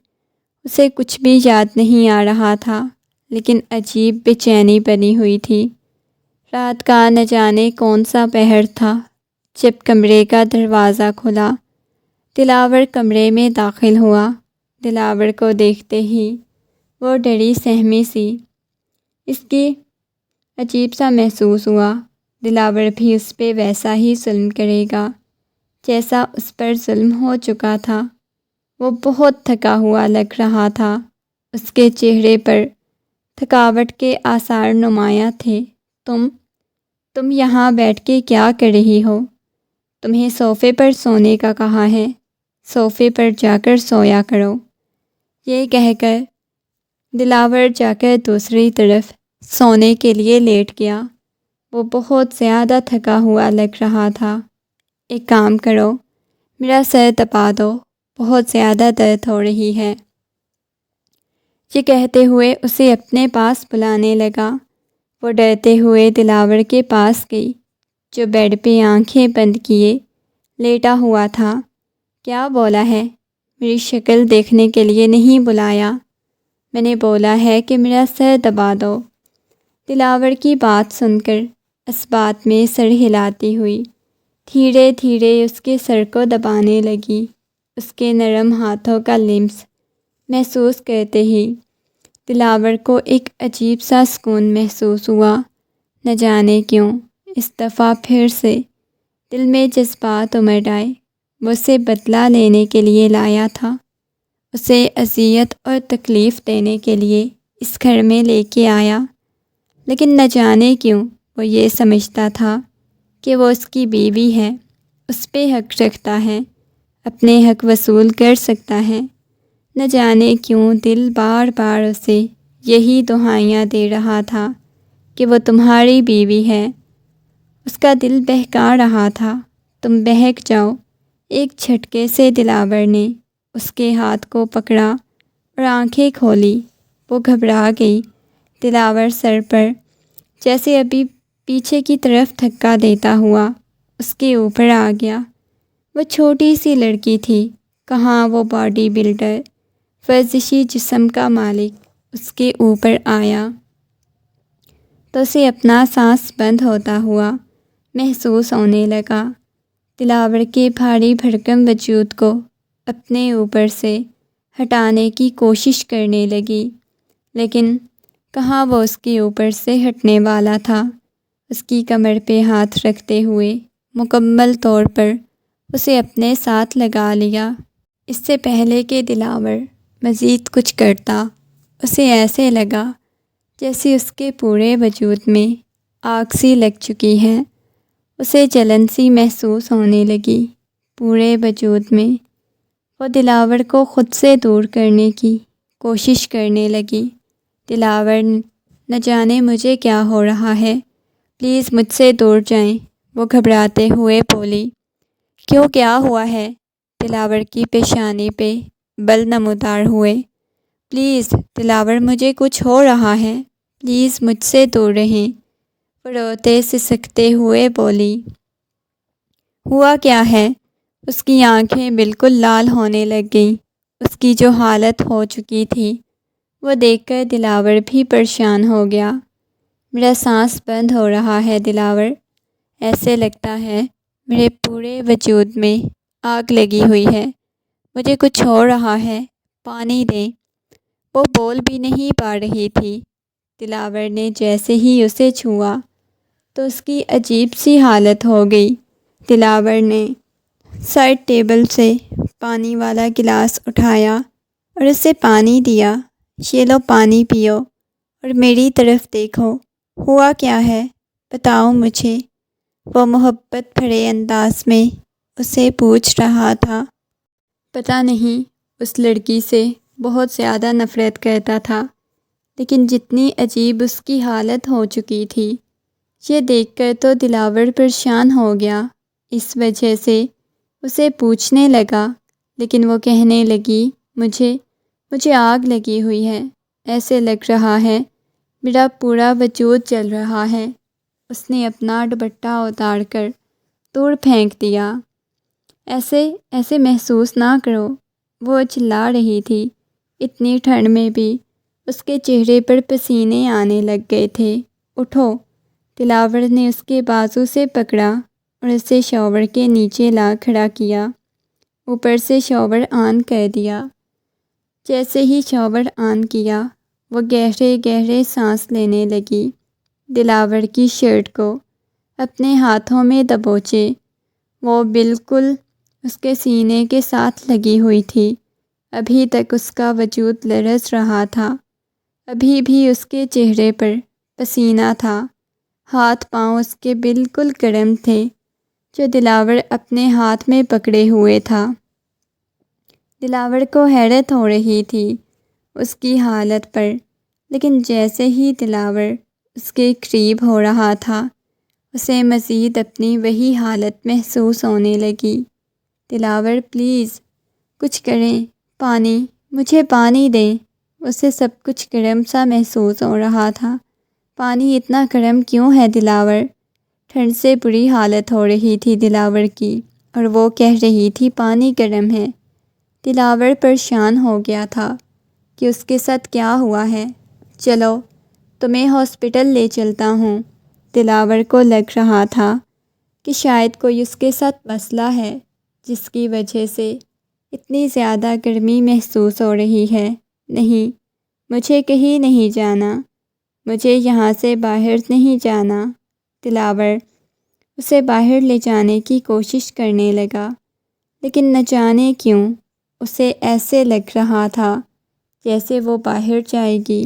اسے کچھ بھی یاد نہیں آ رہا تھا، لیکن عجیب بے چینی بنی ہوئی تھی۔ رات کا نہ جانے کون سا پہر تھا جب کمرے کا دروازہ کھلا۔ دلاور کمرے میں داخل ہوا۔ دلاور کو دیکھتے ہی وہ ڈری سہمی سی اس کی عجیب سا محسوس ہوا۔ دلاور بھی اس پہ ویسا ہی ظلم کرے گا جیسا اس پر ظلم ہو چکا تھا۔ وہ بہت تھکا ہوا لگ رہا تھا، اس کے چہرے پر تھکاوٹ کے آثار نمایاں تھے۔ تم یہاں بیٹھ کے کیا کر رہی ہو؟ تمہیں صوفے پر سونے کا کہا ہے، صوفے پر جا کر سویا کرو۔ یہ کہہ کر دلاور جا کر دوسری طرف سونے کے لیے لیٹ گیا۔ وہ بہت زیادہ تھکا ہوا لگ رہا تھا۔ ایک کام کرو، میرا سر دبا دو، بہت زیادہ درد ہو رہی ہے۔ یہ کہتے ہوئے اسے اپنے پاس بلانے لگا۔ وہ ڈرتے ہوئے دلاور کے پاس گئی جو بیڈ پہ آنکھیں بند کیے لیٹا ہوا تھا۔ کیا بولا ہے؟ میری شکل دیکھنے کے لیے نہیں بلایا؟ میں نے بولا ہے کہ میرا سر دبا دو۔ دلاور کی بات سن کر اس بات میں سر ہلاتی ہوئی دھیرے دھیرے اس کے سر کو دبانے لگی۔ اس کے نرم ہاتھوں کا لمس محسوس کرتے ہی دلاور کو ایک عجیب سا سکون محسوس ہوا۔ نہ جانے کیوں اس دفعہ پھر سے دل میں جذبات امڑ آئے۔ وہ اسے بدلہ لینے کے لیے لایا تھا، اسے اذیت اور تکلیف دینے کے لیے اس گھر میں لے کے آیا، لیکن نہ جانے کیوں وہ یہ سمجھتا تھا کہ وہ اس کی بیوی ہے، اس پہ حق رکھتا ہے، اپنے حق وصول کر سکتا ہے۔ نہ جانے کیوں دل بار بار اسے یہی دہائیاں دے رہا تھا کہ وہ تمہاری بیوی ہے۔ اس کا دل بہکا رہا تھا، تم بہک جاؤ۔ ایک جھٹکے سے دلاور نے اس کے ہاتھ کو پکڑا اور آنکھیں کھولی۔ وہ گھبرا گئی۔ دلاور سر پر جیسے ابھی پیچھے کی طرف دھکا دیتا ہوا اس کے اوپر آ گیا۔ وہ چھوٹی سی لڑکی تھی، کہاں وہ باڈی بلڈر، ورزشی جسم کا مالک اس کے اوپر آیا تو اسے اپنا سانس بند ہوتا ہوا محسوس ہونے لگا۔ دلاور کے بھاری بھرکم وجود کو اپنے اوپر سے ہٹانے کی کوشش کرنے لگی، لیکن کہاں وہ اس کے اوپر سے ہٹنے والا تھا۔ اس کی کمر پہ ہاتھ رکھتے ہوئے مکمل طور پر اسے اپنے ساتھ لگا لیا۔ اس سے پہلے کہ دلاور مزید کچھ کرتا، اسے ایسے لگا جیسے اس کے پورے وجود میں آگ سی لگ چکی ہے۔ اسے جلن سی محسوس ہونے لگی پورے وجود میں۔ وہ دلاور کو خود سے دور کرنے کی کوشش کرنے لگی۔ دلاور، نہ جانے مجھے کیا ہو رہا ہے، پلیز مجھ سے دور جائیں، وہ گھبراتے ہوئے بولی۔ کیوں، کیا ہوا ہے؟ دلاور کی پیشانی پہ بل نمودار ہوئے۔ پلیز دلاور، مجھے کچھ ہو رہا ہے، پلیز مجھ سے دور رہیں، وہ روتے سسکتے ہوئے بولی۔ ہوا کیا ہے؟ اس کی آنکھیں بالکل لال ہونے لگ گئیں۔ اس کی جو حالت ہو چکی تھی وہ دیکھ کر دلاور بھی پریشان ہو گیا۔ میرا سانس بند ہو رہا ہے دلاور، ایسے لگتا ہے میرے پورے وجود میں آگ لگی ہوئی ہے، مجھے کچھ ہو رہا ہے، پانی دیں۔ وہ بول بھی نہیں پا رہی تھی۔ دلاور نے جیسے ہی اسے چھوا تو اس کی عجیب سی حالت ہو گئی۔ دلاور نے سائڈ ٹیبل سے پانی والا گلاس اٹھایا اور اسے پانی دیا۔ یہ لو پانی پیو اور میری طرف دیکھو، ہوا کیا ہے، بتاؤ مجھے، وہ محبت بھرے انداز میں اسے پوچھ رہا تھا۔ پتہ نہیں اس لڑکی سے بہت زیادہ نفرت کرتا تھا، لیکن جتنی عجیب اس کی حالت ہو چکی تھی، یہ دیکھ کر تو دلاور پریشان ہو گیا۔ اس وجہ سے اسے پوچھنے لگا، لیکن وہ کہنے لگی، مجھے آگ لگی ہوئی ہے، ایسے لگ رہا ہے میرا پورا وجود جل رہا ہے۔ اس نے اپنا دوپٹہ اتار کر دور پھینک دیا۔ ایسے محسوس نہ کرو، وہ چلا رہی تھی۔ اتنی ٹھنڈ میں بھی اس کے چہرے پر پسینے آنے لگ گئے تھے۔ اٹھو، دلاور نے اس کے بازو سے پکڑا اور اسے شاور کے نیچے لا کھڑا کیا، اوپر سے شاور آن کر دیا۔ جیسے ہی شاور آن کیا وہ گہرے گہرے سانس لینے لگی۔ دلاور کی شرٹ کو اپنے ہاتھوں میں دبوچے، وہ بالکل اس کے سینے کے ساتھ لگی ہوئی تھی۔ ابھی تک اس کا وجود لرز رہا تھا، ابھی بھی اس کے چہرے پر پسینہ تھا، ہاتھ پاؤں اس کے بالکل گرم تھے جو دلاور اپنے ہاتھ میں پکڑے ہوئے تھا۔ دلاور کو حیرت ہو رہی تھی اس کی حالت پر، لیکن جیسے ہی دلاور اس کے قریب ہو رہا تھا اسے مزید اپنی وہی حالت محسوس ہونے لگی۔ دلاور، پلیز کچھ کریں، پانی، مجھے پانی دیں۔ اسے سب کچھ گرم سا محسوس ہو رہا تھا۔ پانی اتنا گرم کیوں ہے دلاور؟ ٹھنڈ سے بری حالت ہو رہی تھی دلاور کی، اور وہ کہہ رہی تھی پانی گرم ہے۔ دلاور پریشان ہو گیا تھا کہ اس کے ساتھ کیا ہوا ہے۔ چلو تمہیں ہاسپٹل لے چلتا ہوں۔ دلاور کو لگ رہا تھا کہ شاید کوئی اس کے ساتھ مسئلہ ہے جس کی وجہ سے اتنی زیادہ گرمی محسوس ہو رہی ہے۔ نہیں، مجھے کہیں نہیں جانا، مجھے یہاں سے باہر نہیں جانا۔ دلاور اسے باہر لے جانے کی کوشش کرنے لگا، لیکن نہ جانے کیوں اسے ایسے لگ رہا تھا جیسے وہ باہر جائے گی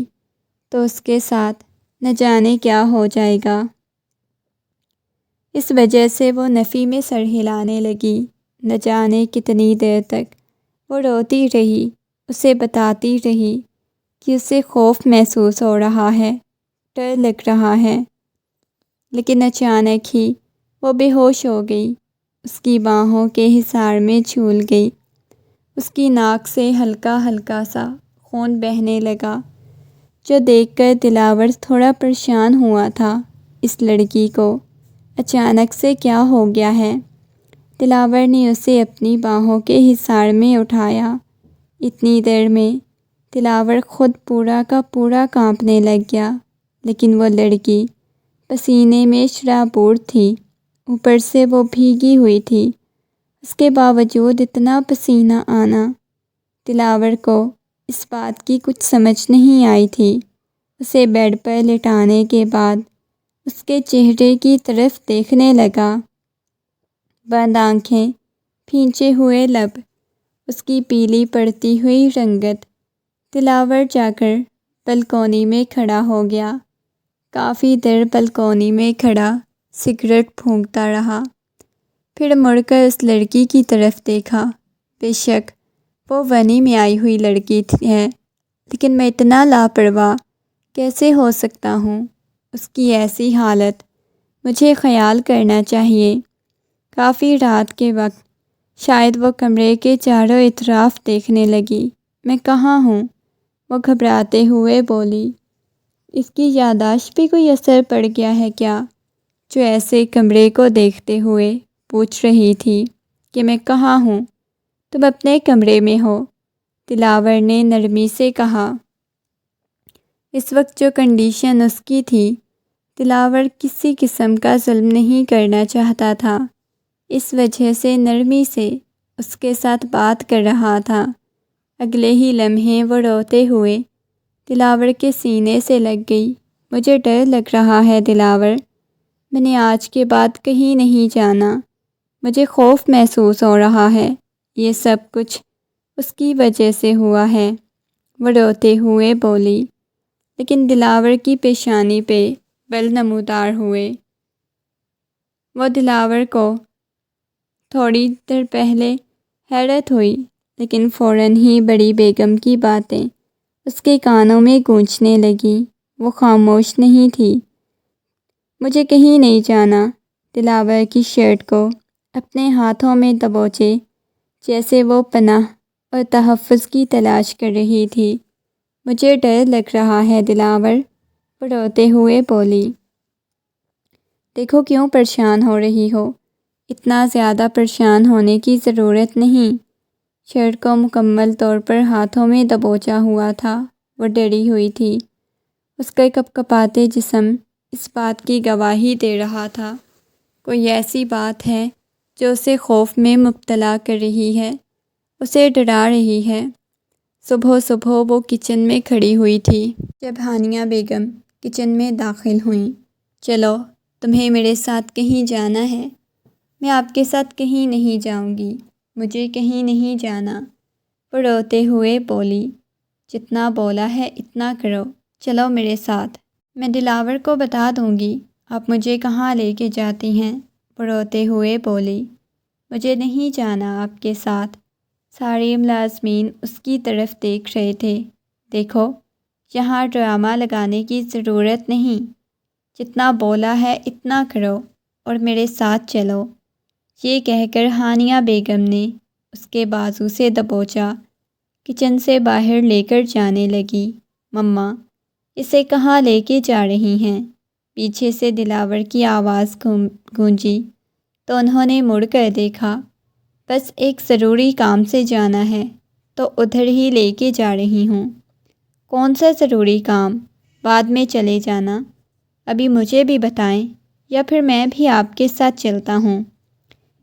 تو اس کے ساتھ نہ جانے کیا ہو جائے گا۔ اس وجہ سے وہ نفی میں سر ہلانے لگی۔ نہ جانے کتنی دیر تک وہ روتی رہی، اسے بتاتی رہی کہ اسے خوف محسوس ہو رہا ہے، ڈر لگ رہا ہے، لیکن اچانک ہی وہ بے ہوش ہو گئی، اس کی باہوں کے حصار میں جھول گئی، اس کی ناک سے ہلکا ہلکا سا خون بہنے لگا، جو دیکھ کر دلاور تھوڑا پریشان ہوا تھا۔ اس لڑکی کو اچانک سے کیا ہو گیا ہے؟ دلاور نے اسے اپنی باہوں کے حصار میں اٹھایا۔ اتنی دیر میں دلاور خود پورا کا پورا کانپنے لگ گیا، لیکن وہ لڑکی پسینے میں شرابور تھی، اوپر سے وہ بھیگی ہوئی تھی۔ اس کے باوجود اتنا پسینہ آنا، دلاور کو اس بات کی کچھ سمجھ نہیں آئی تھی۔ اسے بیڈ پر لٹانے کے بعد اس کے چہرے کی طرف دیکھنے لگا، بند آنکھیں، بھینچے ہوئے لب، اس کی پیلی پڑتی ہوئی رنگت۔ دلاور جا کر بلکونی میں کھڑا ہو گیا۔ کافی دیر بلکونی میں کھڑا سگریٹ پھونکتا رہا، پھر مڑ کر اس لڑکی کی طرف دیکھا۔ بے شک وہ ونی میں آئی ہوئی لڑکی ہے، لیکن میں اتنا لاپرواہ کیسے ہو سکتا ہوں؟ اس کی ایسی حالت، مجھے خیال کرنا چاہیے۔ کافی رات کے وقت شاید وہ کمرے کے چاروں اطراف دیکھنے لگی۔ میں کہاں ہوں؟ وہ گھبراتے ہوئے بولی۔ اس کی یادداشت پہ کوئی اثر پڑ گیا ہے کیا؟ جو ایسے کمرے کو دیکھتے ہوئے پوچھ رہی تھی کہ میں کہاں ہوں؟ تم اپنے کمرے میں ہو، دلاور نے نرمی سے کہا۔ اس وقت جو کنڈیشن اس کی تھی، دلاور کسی قسم کا ظلم نہیں کرنا چاہتا تھا، اس وجہ سے نرمی سے اس کے ساتھ بات کر رہا تھا۔ اگلے ہی لمحے وہ روتے ہوئے دلاور کے سینے سے لگ گئی۔ مجھے ڈر لگ رہا ہے دلاور، میں نے آج کے بعد کہیں نہیں جانا، مجھے خوف محسوس ہو رہا ہے، یہ سب کچھ اس کی وجہ سے ہوا ہے، وہ روتے ہوئے بولی۔ لیکن دلاور کی پیشانی پہ بل نمودار ہوئے۔ وہ دلاور کو تھوڑی دیر پہلے حیرت ہوئی، لیکن فوراً ہی بڑی بیگم کی باتیں اس کے کانوں میں گونجنے لگیں۔ وہ خاموش نہیں تھی۔ مجھے کہیں نہیں جانا، دلاور کی شرٹ کو اپنے ہاتھوں میں دبوچے جیسے وہ پناہ اور تحفظ کی تلاش کر رہی تھی۔ مجھے ڈر لگ رہا ہے دلاور، وہ روتے ہوئے بولی۔ دیکھو کیوں پریشان ہو رہی ہو، اتنا زیادہ پریشان ہونے کی ضرورت نہیں۔ شرٹ کو مکمل طور پر ہاتھوں میں دبوچا ہوا تھا، وہ ڈری ہوئی تھی۔ اس کا کپکپاتے جسم اس بات کی گواہی دے رہا تھا، کوئی ایسی بات ہے جو اسے خوف میں مبتلا کر رہی ہے، اسے ڈرا رہی ہے۔ صبح صبح وہ کچن میں کھڑی ہوئی تھی جب ہانیہ بیگم کچن میں داخل ہوئیں۔ چلو، تمہیں میرے ساتھ کہیں جانا ہے؟ میں آپ کے ساتھ کہیں نہیں جاؤں گی، مجھے کہیں نہیں جانا، وہ روتے ہوئے بولی۔ جتنا بولا ہے اتنا کرو، چلو میرے ساتھ، میں دلاور کو بتا دوں گی آپ مجھے کہاں لے کے جاتی ہیں، وہ روتے ہوئے بولی۔ مجھے نہیں جانا آپ کے ساتھ۔ سارے ملازمین اس کی طرف دیکھ رہے تھے۔ دیکھو، یہاں ڈرامہ لگانے کی ضرورت نہیں، جتنا بولا ہے اتنا کرو اور میرے ساتھ چلو، یہ کہہ کر ہانیہ بیگم نے اس کے بازو سے دبوچا، کچن سے باہر لے کر جانے لگی۔ مما، اسے کہاں لے کے جا رہی ہیں؟ پیچھے سے دلاور کی آواز گونجی تو انہوں نے مڑ کر دیکھا۔ بس ایک ضروری کام سے جانا ہے تو ادھر ہی لے کے جا رہی ہوں۔ کون سا ضروری کام؟ بعد میں چلے جانا، ابھی مجھے بھی بتائیں، یا پھر میں بھی آپ کے ساتھ چلتا ہوں۔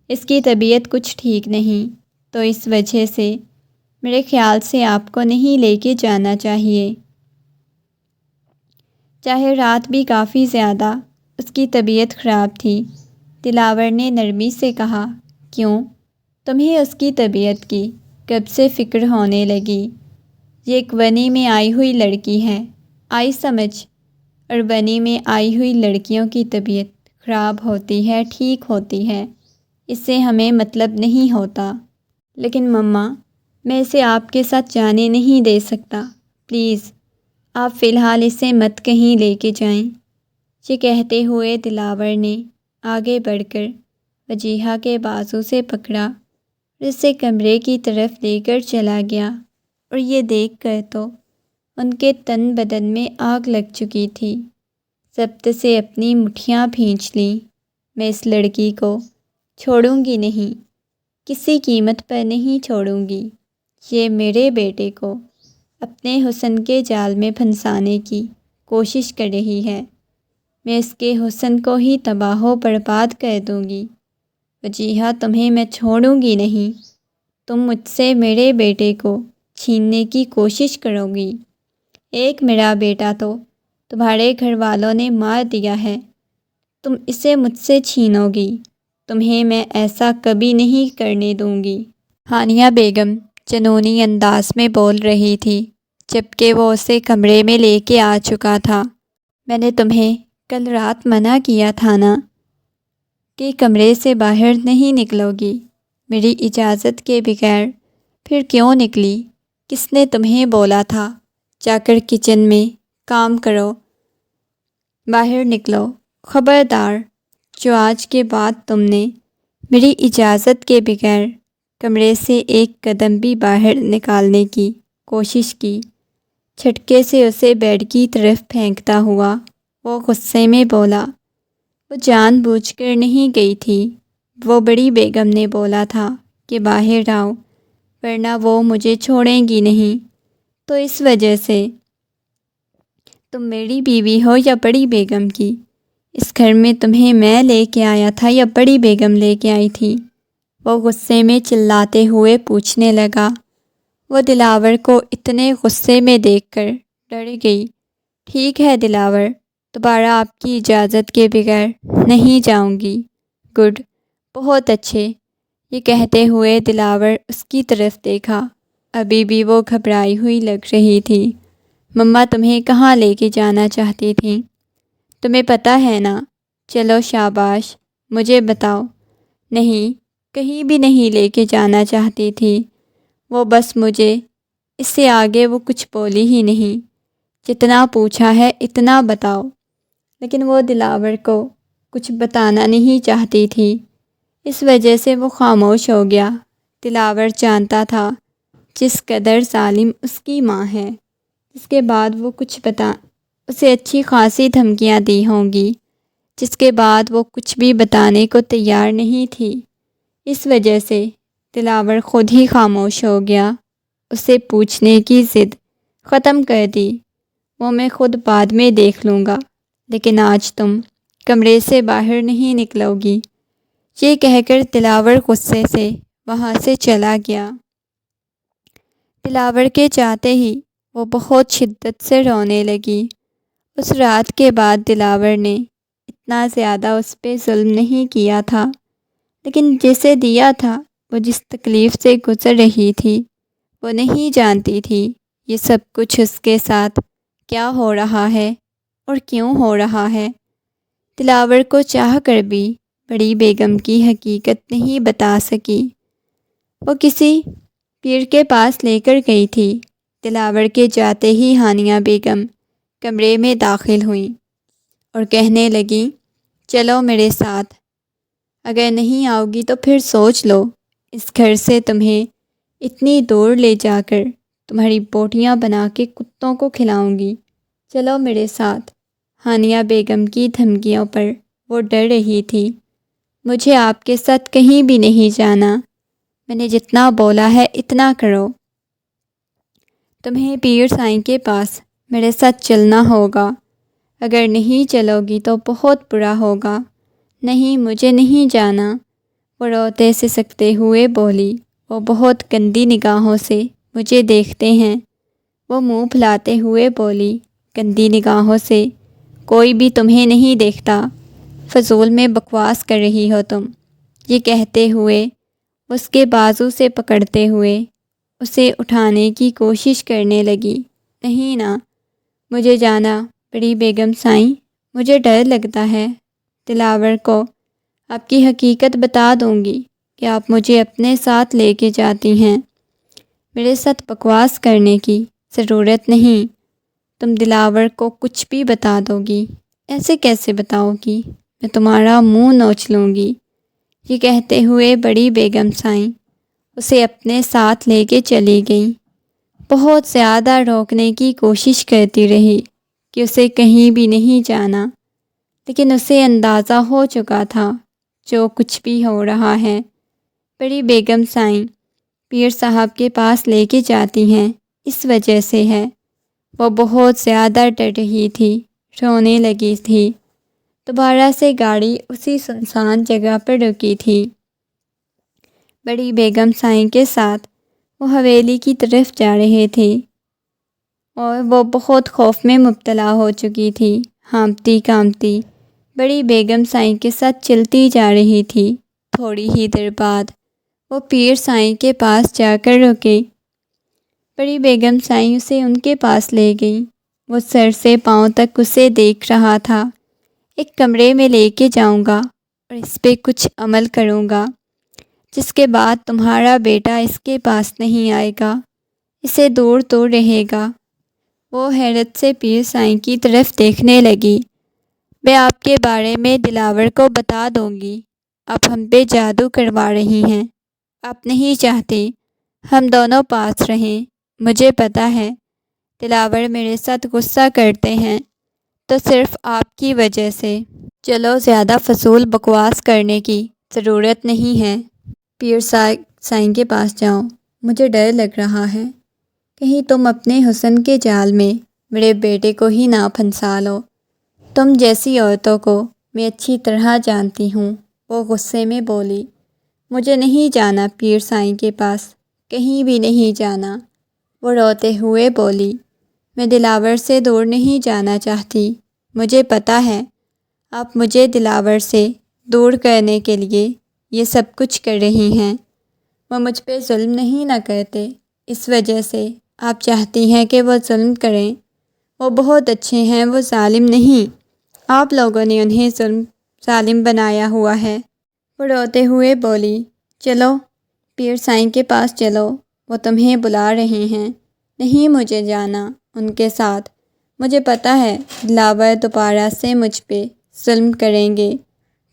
اس کی طبیعت کچھ ٹھیک نہیں، تو اس وجہ سے میرے خیال سے آپ کو نہیں لے کے جانا چاہیے۔ چاہے رات بھی کافی زیادہ اس کی طبیعت خراب تھی، دلاور نے نرمی سے کہا۔ کیوں؟ تمہیں اس کی طبیعت کی کب سے فکر ہونے لگی؟ یہ ایک ونی میں آئی ہوئی لڑکی ہے، آئی سمجھ، اور ونی میں آئی ہوئی لڑکیوں کی طبیعت خراب ہوتی ہے ٹھیک ہوتی ہے، اس سے ہمیں مطلب نہیں ہوتا، لیکن مما میں اسے آپ کے ساتھ جانے نہیں دے سکتا، پلیز آپ فی الحال اسے مت کہیں لے کے جائیں۔ یہ کہتے ہوئے دلاور نے آگے بڑھ کر وجیہہ کے بازو سے پکڑا اور اسے کمرے کی طرف لے کر چلا گیا، اور یہ دیکھ کر تو ان کے تن بدن میں آگ لگ چکی تھی۔ ضبط سے اپنی مٹھیاں بھینچ لیں۔ میں اس لڑکی کو چھوڑوں گی نہیں، کسی قیمت پر نہیں چھوڑوں گی۔ یہ میرے بیٹے کو اپنے حسن کے جال میں پھنسانے کی کوشش کر رہی ہے، میں اس کے حسن کو ہی تباہ و برباد کر دوں گی۔ وجیہہ تمہیں میں چھوڑوں گی نہیں، تم مجھ سے میرے بیٹے کو چھیننے کی کوشش کرو گی۔ ایک میرا بیٹا تو تمہارے گھر والوں نے مار دیا ہے، تم اسے مجھ سے چھینو گی، تمہیں میں ایسا کبھی نہیں کرنے دوں گی۔ ہانیہ بیگم جنونی انداز میں بول رہی تھی، جبکہ وہ اسے کمرے میں لے کے آ چکا تھا۔ میں نے تمہیں کل رات منع کیا تھا نا کہ کمرے سے باہر نہیں نکلو گی، میری اجازت کے بغیر، پھر کیوں نکلی؟ کس نے تمہیں بولا تھا جا کر کچن میں کام کرو، باہر نکلو؟ خبردار، جو آج کے بعد تم نے میری اجازت کے بغیر کمرے سے ایک قدم بھی باہر نکالنے کی کوشش کی۔ جھٹکے سے اسے بیڈ کی طرف پھینکتا ہوا وہ غصے میں بولا، وہ جان بوجھ کر نہیں گئی تھی، وہ بڑی بیگم نے بولا تھا کہ باہر آؤ ورنہ وہ مجھے چھوڑیں گی نہیں، تو اس وجہ سے تم میری بیوی ہو یا بڑی بیگم کی؟ اس گھر میں تمہیں میں لے کے آیا تھا یا بڑی بیگم لے کے آئی تھی؟ وہ غصے میں چلاتے ہوئے پوچھنے لگا۔ وہ دلاور کو اتنے غصے میں دیکھ کر ڈر گئی۔ ٹھیک ہے دلاور، دوبارہ آپ کی اجازت کے بغیر نہیں جاؤں گی۔ گڈ، بہت اچھے۔ یہ کہتے ہوئے دلاور اس کی طرف دیکھا، ابھی بھی وہ گھبرائی ہوئی لگ رہی تھی۔ مما تمہیں کہاں لے کے جانا چاہتی تھیں؟ تمہیں پتہ ہے نا؟ چلو شاباش، مجھے بتاؤ۔ نہیں، کہیں بھی نہیں لے کے جانا چاہتی تھی، وہ بس مجھے، اس سے آگے وہ کچھ بولی ہی نہیں۔ جتنا پوچھا ہے اتنا بتاؤ۔ لیکن وہ دلاور کو کچھ بتانا نہیں چاہتی تھی، اس وجہ سے وہ خاموش ہو گیا۔ دلاور جانتا تھا جس قدر ظالم اس کی ماں ہے، اس کے بعد وہ کچھ اسے اچھی خاصی دھمکیاں دی ہوں گی، جس کے بعد وہ کچھ بھی بتانے کو تیار نہیں تھی۔ اس وجہ سے دلاور خود ہی خاموش ہو گیا۔ اسے پوچھنے کی ضد ختم کر دی، وہ میں خود بعد میں دیکھ لوں گا، لیکن آج تم کمرے سے باہر نہیں نکلو گی۔ یہ کہہ کر دلاور غصے سے وہاں سے چلا گیا۔ دلاور کے جاتے ہی وہ بہت شدت سے رونے لگی۔ اس رات کے بعد دلاور نے اتنا زیادہ اس پہ ظلم نہیں کیا تھا، لیکن جسے دیا تھا، وہ جس تکلیف سے گزر رہی تھی، وہ نہیں جانتی تھی یہ سب کچھ اس کے ساتھ کیا ہو رہا ہے اور کیوں ہو رہا ہے۔ دلاور کو چاہ کر بھی بڑی بیگم کی حقیقت نہیں بتا سکی۔ وہ کسی پیر کے پاس لے کر گئی تھی۔ دلاور کے جاتے ہی ہانیہ بیگم کمرے میں داخل ہوئیں اور کہنے لگیں، چلو میرے ساتھ، اگر نہیں آؤ گی تو پھر سوچ لو، اس گھر سے تمہیں اتنی دور لے جا کر تمہاری بوٹیاں بنا کے کتوں کو کھلاؤں گی، چلو میرے ساتھ۔ ہانیہ بیگم کی دھمکیوں پر وہ ڈر رہی تھی۔ مجھے آپ کے ساتھ کہیں بھی نہیں جانا، میں نے جتنا بولا ہے اتنا کرو۔ تمہیں پیر سائیں کے پاس میرے ساتھ چلنا ہوگا، اگر نہیں چلو گی تو بہت برا ہوگا۔ نہیں، مجھے نہیں جانا، وہ روتے سے سکتے ہوئے بولی۔ وہ بہت گندی نگاہوں سے مجھے دیکھتے ہیں، وہ منہ پھلاتے ہوئے بولی۔ گندی نگاہوں سے کوئی بھی تمہیں نہیں دیکھتا، فضول میں بکواس کر رہی ہو تم۔ یہ کہتے ہوئے اس کے بازو سے پکڑتے ہوئے اسے اٹھانے کی کوشش کرنے لگی۔ نہیں نا، مجھے جانا، بڑی بیگم سائیں، مجھے ڈر لگتا ہے، دلاور کو آپ کی حقیقت بتا دوں گی کہ آپ مجھے اپنے ساتھ لے کے جاتی ہیں۔ میرے ساتھ بکواس کرنے کی ضرورت نہیں، تم دلاور کو کچھ بھی بتا دو گی۔ ایسے کیسے بتاؤ گی؟ میں تمہارا منہ نوچ لوں گی۔ یہ کہتے ہوئے بڑی بیگم سائیں اسے اپنے ساتھ لے کے چلی گئیں۔ بہت زیادہ روکنے کی کوشش کرتی رہی کہ اسے کہیں بھی نہیں جانا، لیکن اسے اندازہ ہو چکا تھا جو کچھ بھی ہو رہا ہے۔ بڑی بیگم سائیں پیر صاحب کے پاس لے کے جاتی ہیں، اس وجہ سے ہے وہ بہت زیادہ ڈر رہی تھی، رونے لگی تھی۔ دوبارہ سے گاڑی اسی سنسان جگہ پر رکی تھی۔ بڑی بیگم سائیں کے ساتھ وہ حویلی کی طرف جا رہے تھے اور وہ بہت خوف میں مبتلا ہو چکی تھی، ہانپتی کانپتی بڑی بیگم سائیں کے ساتھ چلتی جا رہی تھی۔ تھوڑی ہی دیر بعد وہ پیر سائیں کے پاس جا کر رکے۔ بڑی بیگم سائیں اسے ان کے پاس لے گئی۔ وہ سر سے پاؤں تک اسے دیکھ رہا تھا۔ ایک کمرے میں لے کے جاؤں گا اور اس پہ کچھ عمل کروں گا، جس کے بعد تمہارا بیٹا اس کے پاس نہیں آئے گا، اسے دور دور رہے گا۔ وہ حیرت سے پیر سائیں کی طرف دیکھنے لگی۔ میں آپ کے بارے میں دلاور کو بتا دوں گی، آپ ہم پہ جادو کروا رہی ہیں۔ آپ نہیں چاہتی ہم دونوں پاس رہیں، مجھے پتہ ہے۔ دلاور میرے ساتھ غصہ کرتے ہیں تو صرف آپ کی وجہ سے۔ چلو زیادہ فضول بکواس کرنے کی ضرورت نہیں ہے، پیر سائیں کے پاس جاؤ۔ مجھے ڈر لگ رہا ہے کہیں تم اپنے حسن کے جال میں میرے بیٹے کو ہی نہ پھنسا لو۔ تم جیسی عورتوں کو میں اچھی طرح جانتی ہوں۔ وہ غصے میں بولی۔ مجھے نہیں جانا پیر سائیں کے پاس، کہیں بھی نہیں جانا۔ وہ روتے ہوئے بولی۔ میں دلاور سے دور نہیں جانا چاہتی، مجھے پتہ ہے آپ مجھے دلاور سے دور کرنے کے لیے یہ سب کچھ کر رہی ہیں۔ وہ مجھ پہ ظلم نہیں نہ کرتے، اس وجہ سے آپ چاہتی ہیں کہ وہ ظلم کریں۔ وہ بہت اچھے ہیں، وہ ظالم نہیں، آپ لوگوں نے انہیں ظالم بنایا ہوا ہے۔ وہ روتے ہوئے بولی۔ چلو پیر سائیں کے پاس چلو، وہ تمہیں بلا رہے ہیں۔ نہیں مجھے جانا ان کے ساتھ، مجھے پتہ ہے دلاور دوبارہ سے مجھ پہ ظلم کریں گے،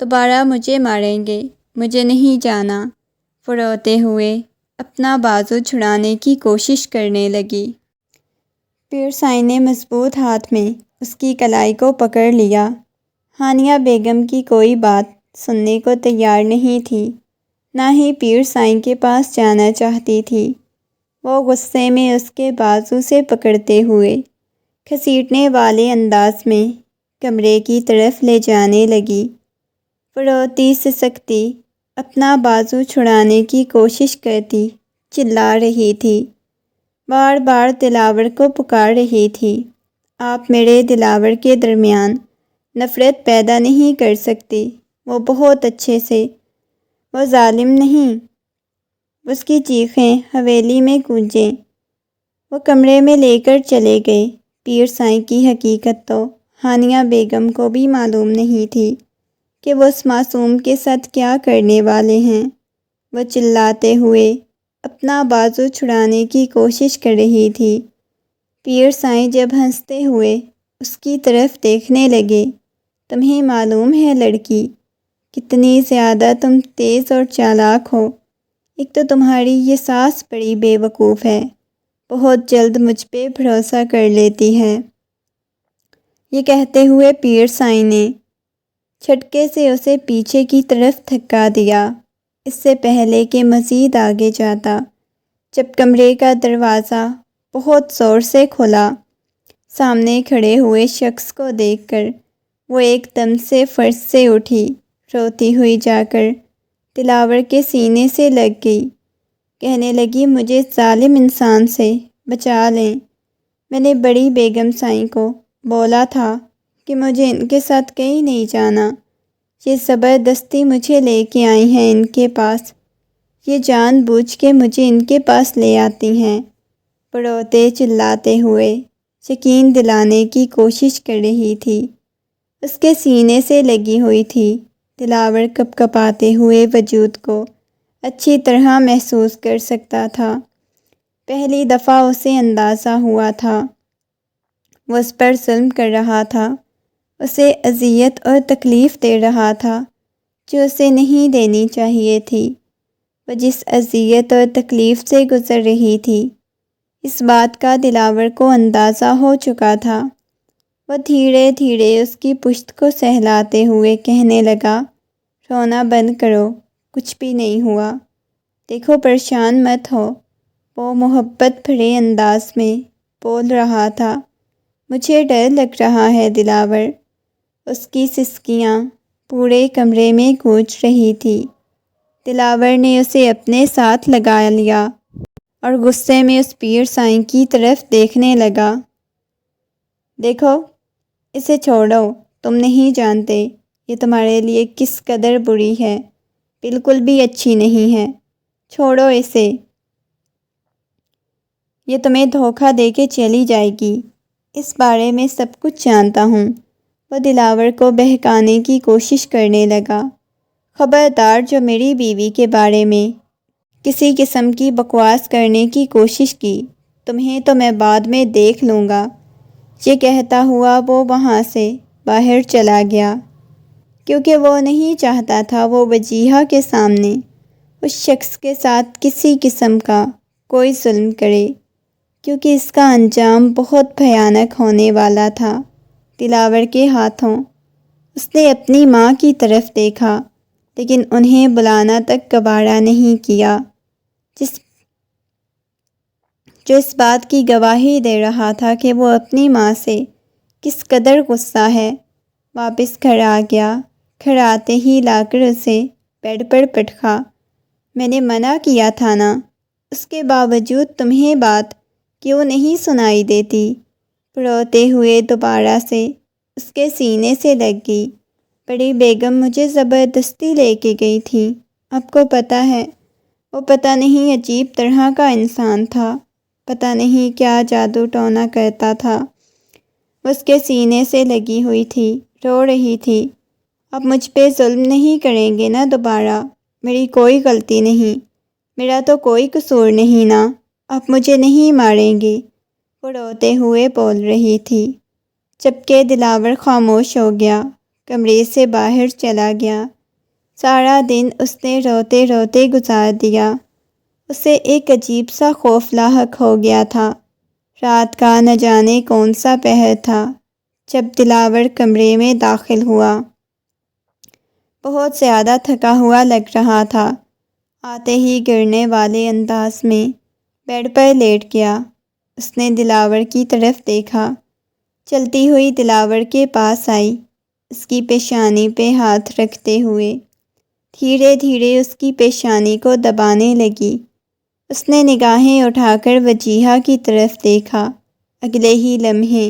دوبارہ مجھے ماریں گے، مجھے نہیں جانا۔ وہ روتے ہوئے اپنا بازو چھڑانے کی کوشش کرنے لگی۔ پیر سائیں نے مضبوط ہاتھ میں اس کی کلائی کو پکڑ لیا۔ ہانیہ بیگم کی کوئی بات سننے کو تیار نہیں تھی، نہ ہی پیر سائیں کے پاس جانا چاہتی تھی۔ وہ غصے میں اس کے بازو سے پکڑتے ہوئے گھسیٹنے والے انداز میں کمرے کی طرف لے جانے لگی۔ وہ روتی سسکتی اپنا بازو چھڑانے کی کوشش کرتی چلا رہی تھی، بار بار دلاور کو پکار رہی تھی۔ آپ میرے دلاور کے درمیان نفرت پیدا نہیں کر سکتی، وہ بہت اچھے سے، وہ ظالم نہیں۔ اس کی چیخیں حویلی میں گونجیں۔ وہ کمرے میں لے کر چلے گئے۔ پیر سائیں کی حقیقت تو ہانیہ بیگم کو بھی معلوم نہیں تھی کہ وہ اس معصوم کے ساتھ کیا کرنے والے ہیں۔ وہ چلاتے ہوئے اپنا بازو چھڑانے کی کوشش کر رہی تھی۔ پیر سائیں جب ہنستے ہوئے اس کی طرف دیکھنے لگے۔ تمہیں معلوم ہے لڑکی، کتنی زیادہ تم تیز اور چالاک ہو۔ ایک تو تمہاری یہ ساس بڑی بے وقوف ہے، بہت جلد مجھ پہ بھروسہ کر لیتی ہے۔ یہ کہتے ہوئے پیر سائیں نے جھٹکے سے اسے پیچھے کی طرف دھکا دیا، اس سے پہلے کہ مزید آگے جاتا۔ جب کمرے کا دروازہ بہت زور سے کھلا، سامنے کھڑے ہوئے شخص کو دیکھ کر وہ ایک دم سے فرش سے اٹھی، روتی ہوئی جا کر دلاور کے سینے سے لگ گئی، کہنے لگی مجھے ظالم انسان سے بچا لیں۔ میں نے بڑی بیگم سائیں کو بولا تھا کہ مجھے ان کے ساتھ کہیں نہیں جانا، یہ زبردستی مجھے لے کے آئی ہیں ان کے پاس، یہ جان بوجھ کے مجھے ان کے پاس لے آتی ہیں۔ روتے چلاتے ہوئے یقین دلانے کی کوشش کر رہی تھی۔ اس کے سینے سے لگی ہوئی تھی۔ دلاور کپ کپاتے ہوئے وجود کو اچھی طرح محسوس کر سکتا تھا۔ پہلی دفعہ اسے اندازہ ہوا تھا وہ اس پر ظلم کر رہا تھا، اسے اذیت اور تکلیف دے رہا تھا جو اسے نہیں دینی چاہیے تھی۔ وہ جس اذیت اور تکلیف سے گزر رہی تھی، اس بات کا دلاور کو اندازہ ہو چکا تھا۔ وہ دھیرے دھیرے اس کی پشت کو سہلاتے ہوئے کہنے لگا، رونا بند کرو، کچھ بھی نہیں ہوا، دیکھو پریشان مت ہو۔ وہ محبت بھرے انداز میں بول رہا تھا، مجھے ڈر لگ رہا ہے دلاور۔ اس کی سسکیاں پورے کمرے میں گونج رہی تھی۔ دلاور نے اسے اپنے ساتھ لگا لیا اور غصے میں اس پیر سائیں کی طرف دیکھنے لگا۔ دیکھو، اسے چھوڑو، تم نہیں جانتے یہ تمہارے لیے کس قدر بری ہے، بالکل بھی اچھی نہیں ہے، چھوڑو اسے، یہ تمہیں دھوکہ دے کے چلی جائے گی، اس بارے میں سب کچھ جانتا ہوں۔ وہ دلاور کو بہکانے کی کوشش کرنے لگا، خبردار جو میری بیوی کے بارے میں کسی قسم کی بکواس کرنے کی کوشش کی، تمہیں تو میں بعد میں دیکھ لوں گا۔ یہ کہتا ہوا وہ وہاں سے باہر چلا گیا، کیونکہ وہ نہیں چاہتا تھا وہ وجیہہ کے سامنے اس شخص کے ساتھ کسی قسم کا کوئی ظلم کرے، کیونکہ اس کا انجام بہت بھیانک ہونے والا تھا۔ دلاور کے ہاتھوں اس نے اپنی ماں کی طرف دیکھا، لیکن انہیں بلانا تک گوارا نہیں کیا، جو اس بات کی گواہی دے رہا تھا کہ وہ اپنی ماں سے کس قدر غصہ ہے۔ واپس گھر آ گیا، گھر آتے ہی لا کر اسے بیڈ پر پٹکا۔ میں نے منع کیا تھا نا، اس کے باوجود تمہیں بات کیوں نہیں سنائی دیتی؟ روتے ہوئے دوبارہ سے اس کے سینے سے لگ گئی۔ بڑی بیگم مجھے زبردستی لے کے گئی تھی، آپ کو پتہ ہے، وہ پتہ نہیں عجیب طرح کا انسان تھا، پتہ نہیں کیا جادو ٹونا کرتا تھا۔ وہ اس کے سینے سے لگی ہوئی تھی، رو رہی تھی۔ آپ مجھ پہ ظلم نہیں کریں گے نا دوبارہ؟ میری کوئی غلطی نہیں، میرا تو کوئی قصور نہیں نا، آپ مجھے نہیں ماریں گے؟ وہ روتے ہوئے بول رہی تھی، جبکہ دلاور خاموش ہو گیا، کمرے سے باہر چلا گیا۔ سارا دن اس نے روتے روتے گزار دیا۔ اسے ایک عجیب سا خوف لاحق ہو گیا تھا۔ رات کا نہ جانے کون سا پہر تھا جب دلاور کمرے میں داخل ہوا۔ بہت زیادہ تھکا ہوا لگ رہا تھا۔ آتے ہی گرنے والے انداز میں بیڈ پر لیٹ گیا۔ اس نے دلاور کی طرف دیکھا، چلتی ہوئی دلاور کے پاس آئی، اس کی پیشانی پہ ہاتھ رکھتے ہوئے دھیرے دھیرے اس کی پیشانی کو دبانے لگی۔ اس نے نگاہیں اٹھا کر وجیہہ کی طرف دیکھا، اگلے ہی لمحے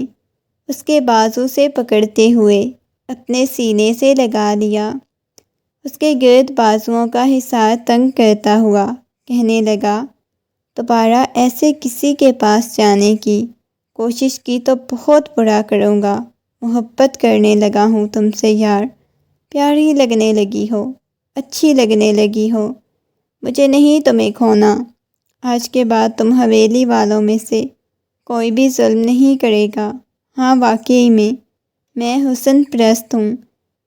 اس کے بازو سے پکڑتے ہوئے اپنے سینے سے لگا لیا، اس کے گرد بازوؤں کا حصار تنگ کرتا ہوا کہنے لگا، دوبارہ ایسے کسی کے پاس جانے کی کوشش کی تو بہت برا کروں گا، محبت کرنے لگا ہوں تم سے یار، پیاری لگنے لگی ہو، اچھی لگنے لگی ہو، مجھے نہیں تمہیں کھونا۔ آج کے بعد تم حویلی والوں میں سے کوئی بھی ظلم نہیں کرے گا۔ ہاں واقعی میں حسن پرست ہوں،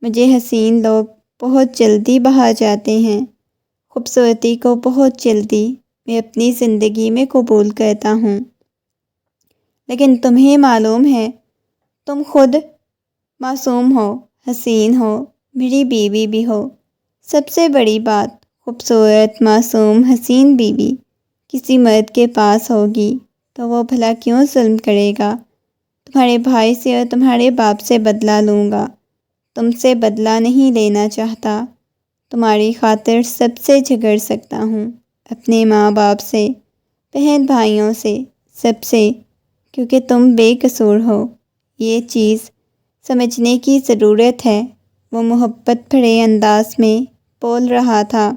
مجھے حسین لوگ بہت جلدی بھا جاتے ہیں، خوبصورتی کو بہت جلدی میں اپنی زندگی میں قبول کرتا ہوں، لیکن تمہیں معلوم ہے تم خود معصوم ہو، حسین ہو، میری بیوی بھی ہو، سب سے بڑی بات خوبصورت معصوم حسین بیوی کسی مرد کے پاس ہوگی تو وہ بھلا کیوں ظلم کرے گا؟ تمہارے بھائی سے اور تمہارے باپ سے بدلہ لوں گا، تم سے بدلہ نہیں لینا چاہتا، تمہاری خاطر سب سے جھگڑ سکتا ہوں، اپنے ماں باپ سے، بہن بھائیوں سے، سب سے، کیونکہ تم بے قصور ہو، یہ چیز سمجھنے کی ضرورت ہے۔ وہ محبت بھرے انداز میں بول رہا تھا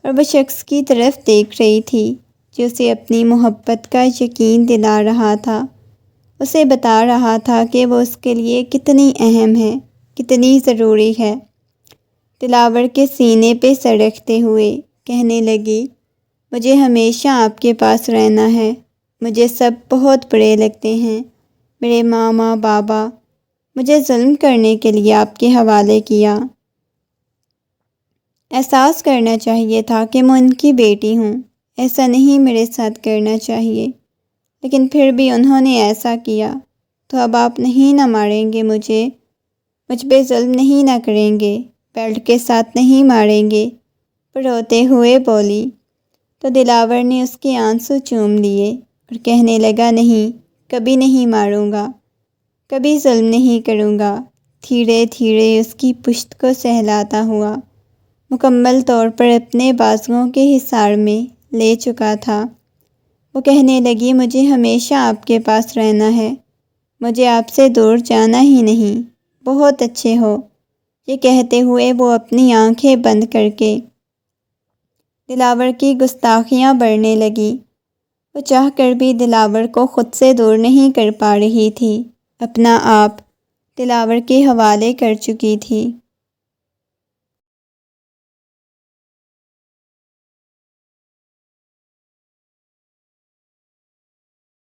اور وہ شخص کی طرف دیکھ رہی تھی جو اسے اپنی محبت کا یقین دلا رہا تھا، اسے بتا رہا تھا کہ وہ اس کے لیے کتنی اہم ہے۔ کتنی ضروری ہے۔ دلاور کے سینے پہ سر رکھتے ہوئے کہنے لگی، مجھے ہمیشہ آپ کے پاس رہنا ہے۔ مجھے سب بہت برے لگتے ہیں۔ میرے ماما بابا مجھے ظلم کرنے کے لیے آپ کے حوالے کیا۔ احساس کرنا چاہیے تھا کہ میں ان کی بیٹی ہوں۔ ایسا نہیں میرے ساتھ کرنا چاہیے، لیکن پھر بھی انہوں نے ایسا کیا۔ تو اب آپ نہیں نہ ماریں گے مجھ پہ ظلم نہیں نہ کریں گے، بیلٹ کے ساتھ نہیں ماریں گے، پر روتے ہوئے بولی۔ تو دلاور نے اس کے آنسو چوم لیے اور کہنے لگا، نہیں، کبھی نہیں ماروں گا، کبھی ظلم نہیں کروں گا۔ دھیرے دھیرے اس کی پشت کو سہلاتا ہوا مکمل طور پر اپنے بازوؤں کے حصار میں لے چکا تھا۔ وہ کہنے لگی، مجھے ہمیشہ آپ کے پاس رہنا ہے، مجھے آپ سے دور جانا ہی نہیں، بہت اچھے ہو۔ یہ کہتے ہوئے وہ اپنی آنکھیں بند کر کے دلاور کی گستاخیاں بڑھنے لگی۔ وہ چاہ کر بھی دلاور کو خود سے دور نہیں کر پا رہی تھی، اپنا آپ دلاور کے حوالے کر چکی تھی۔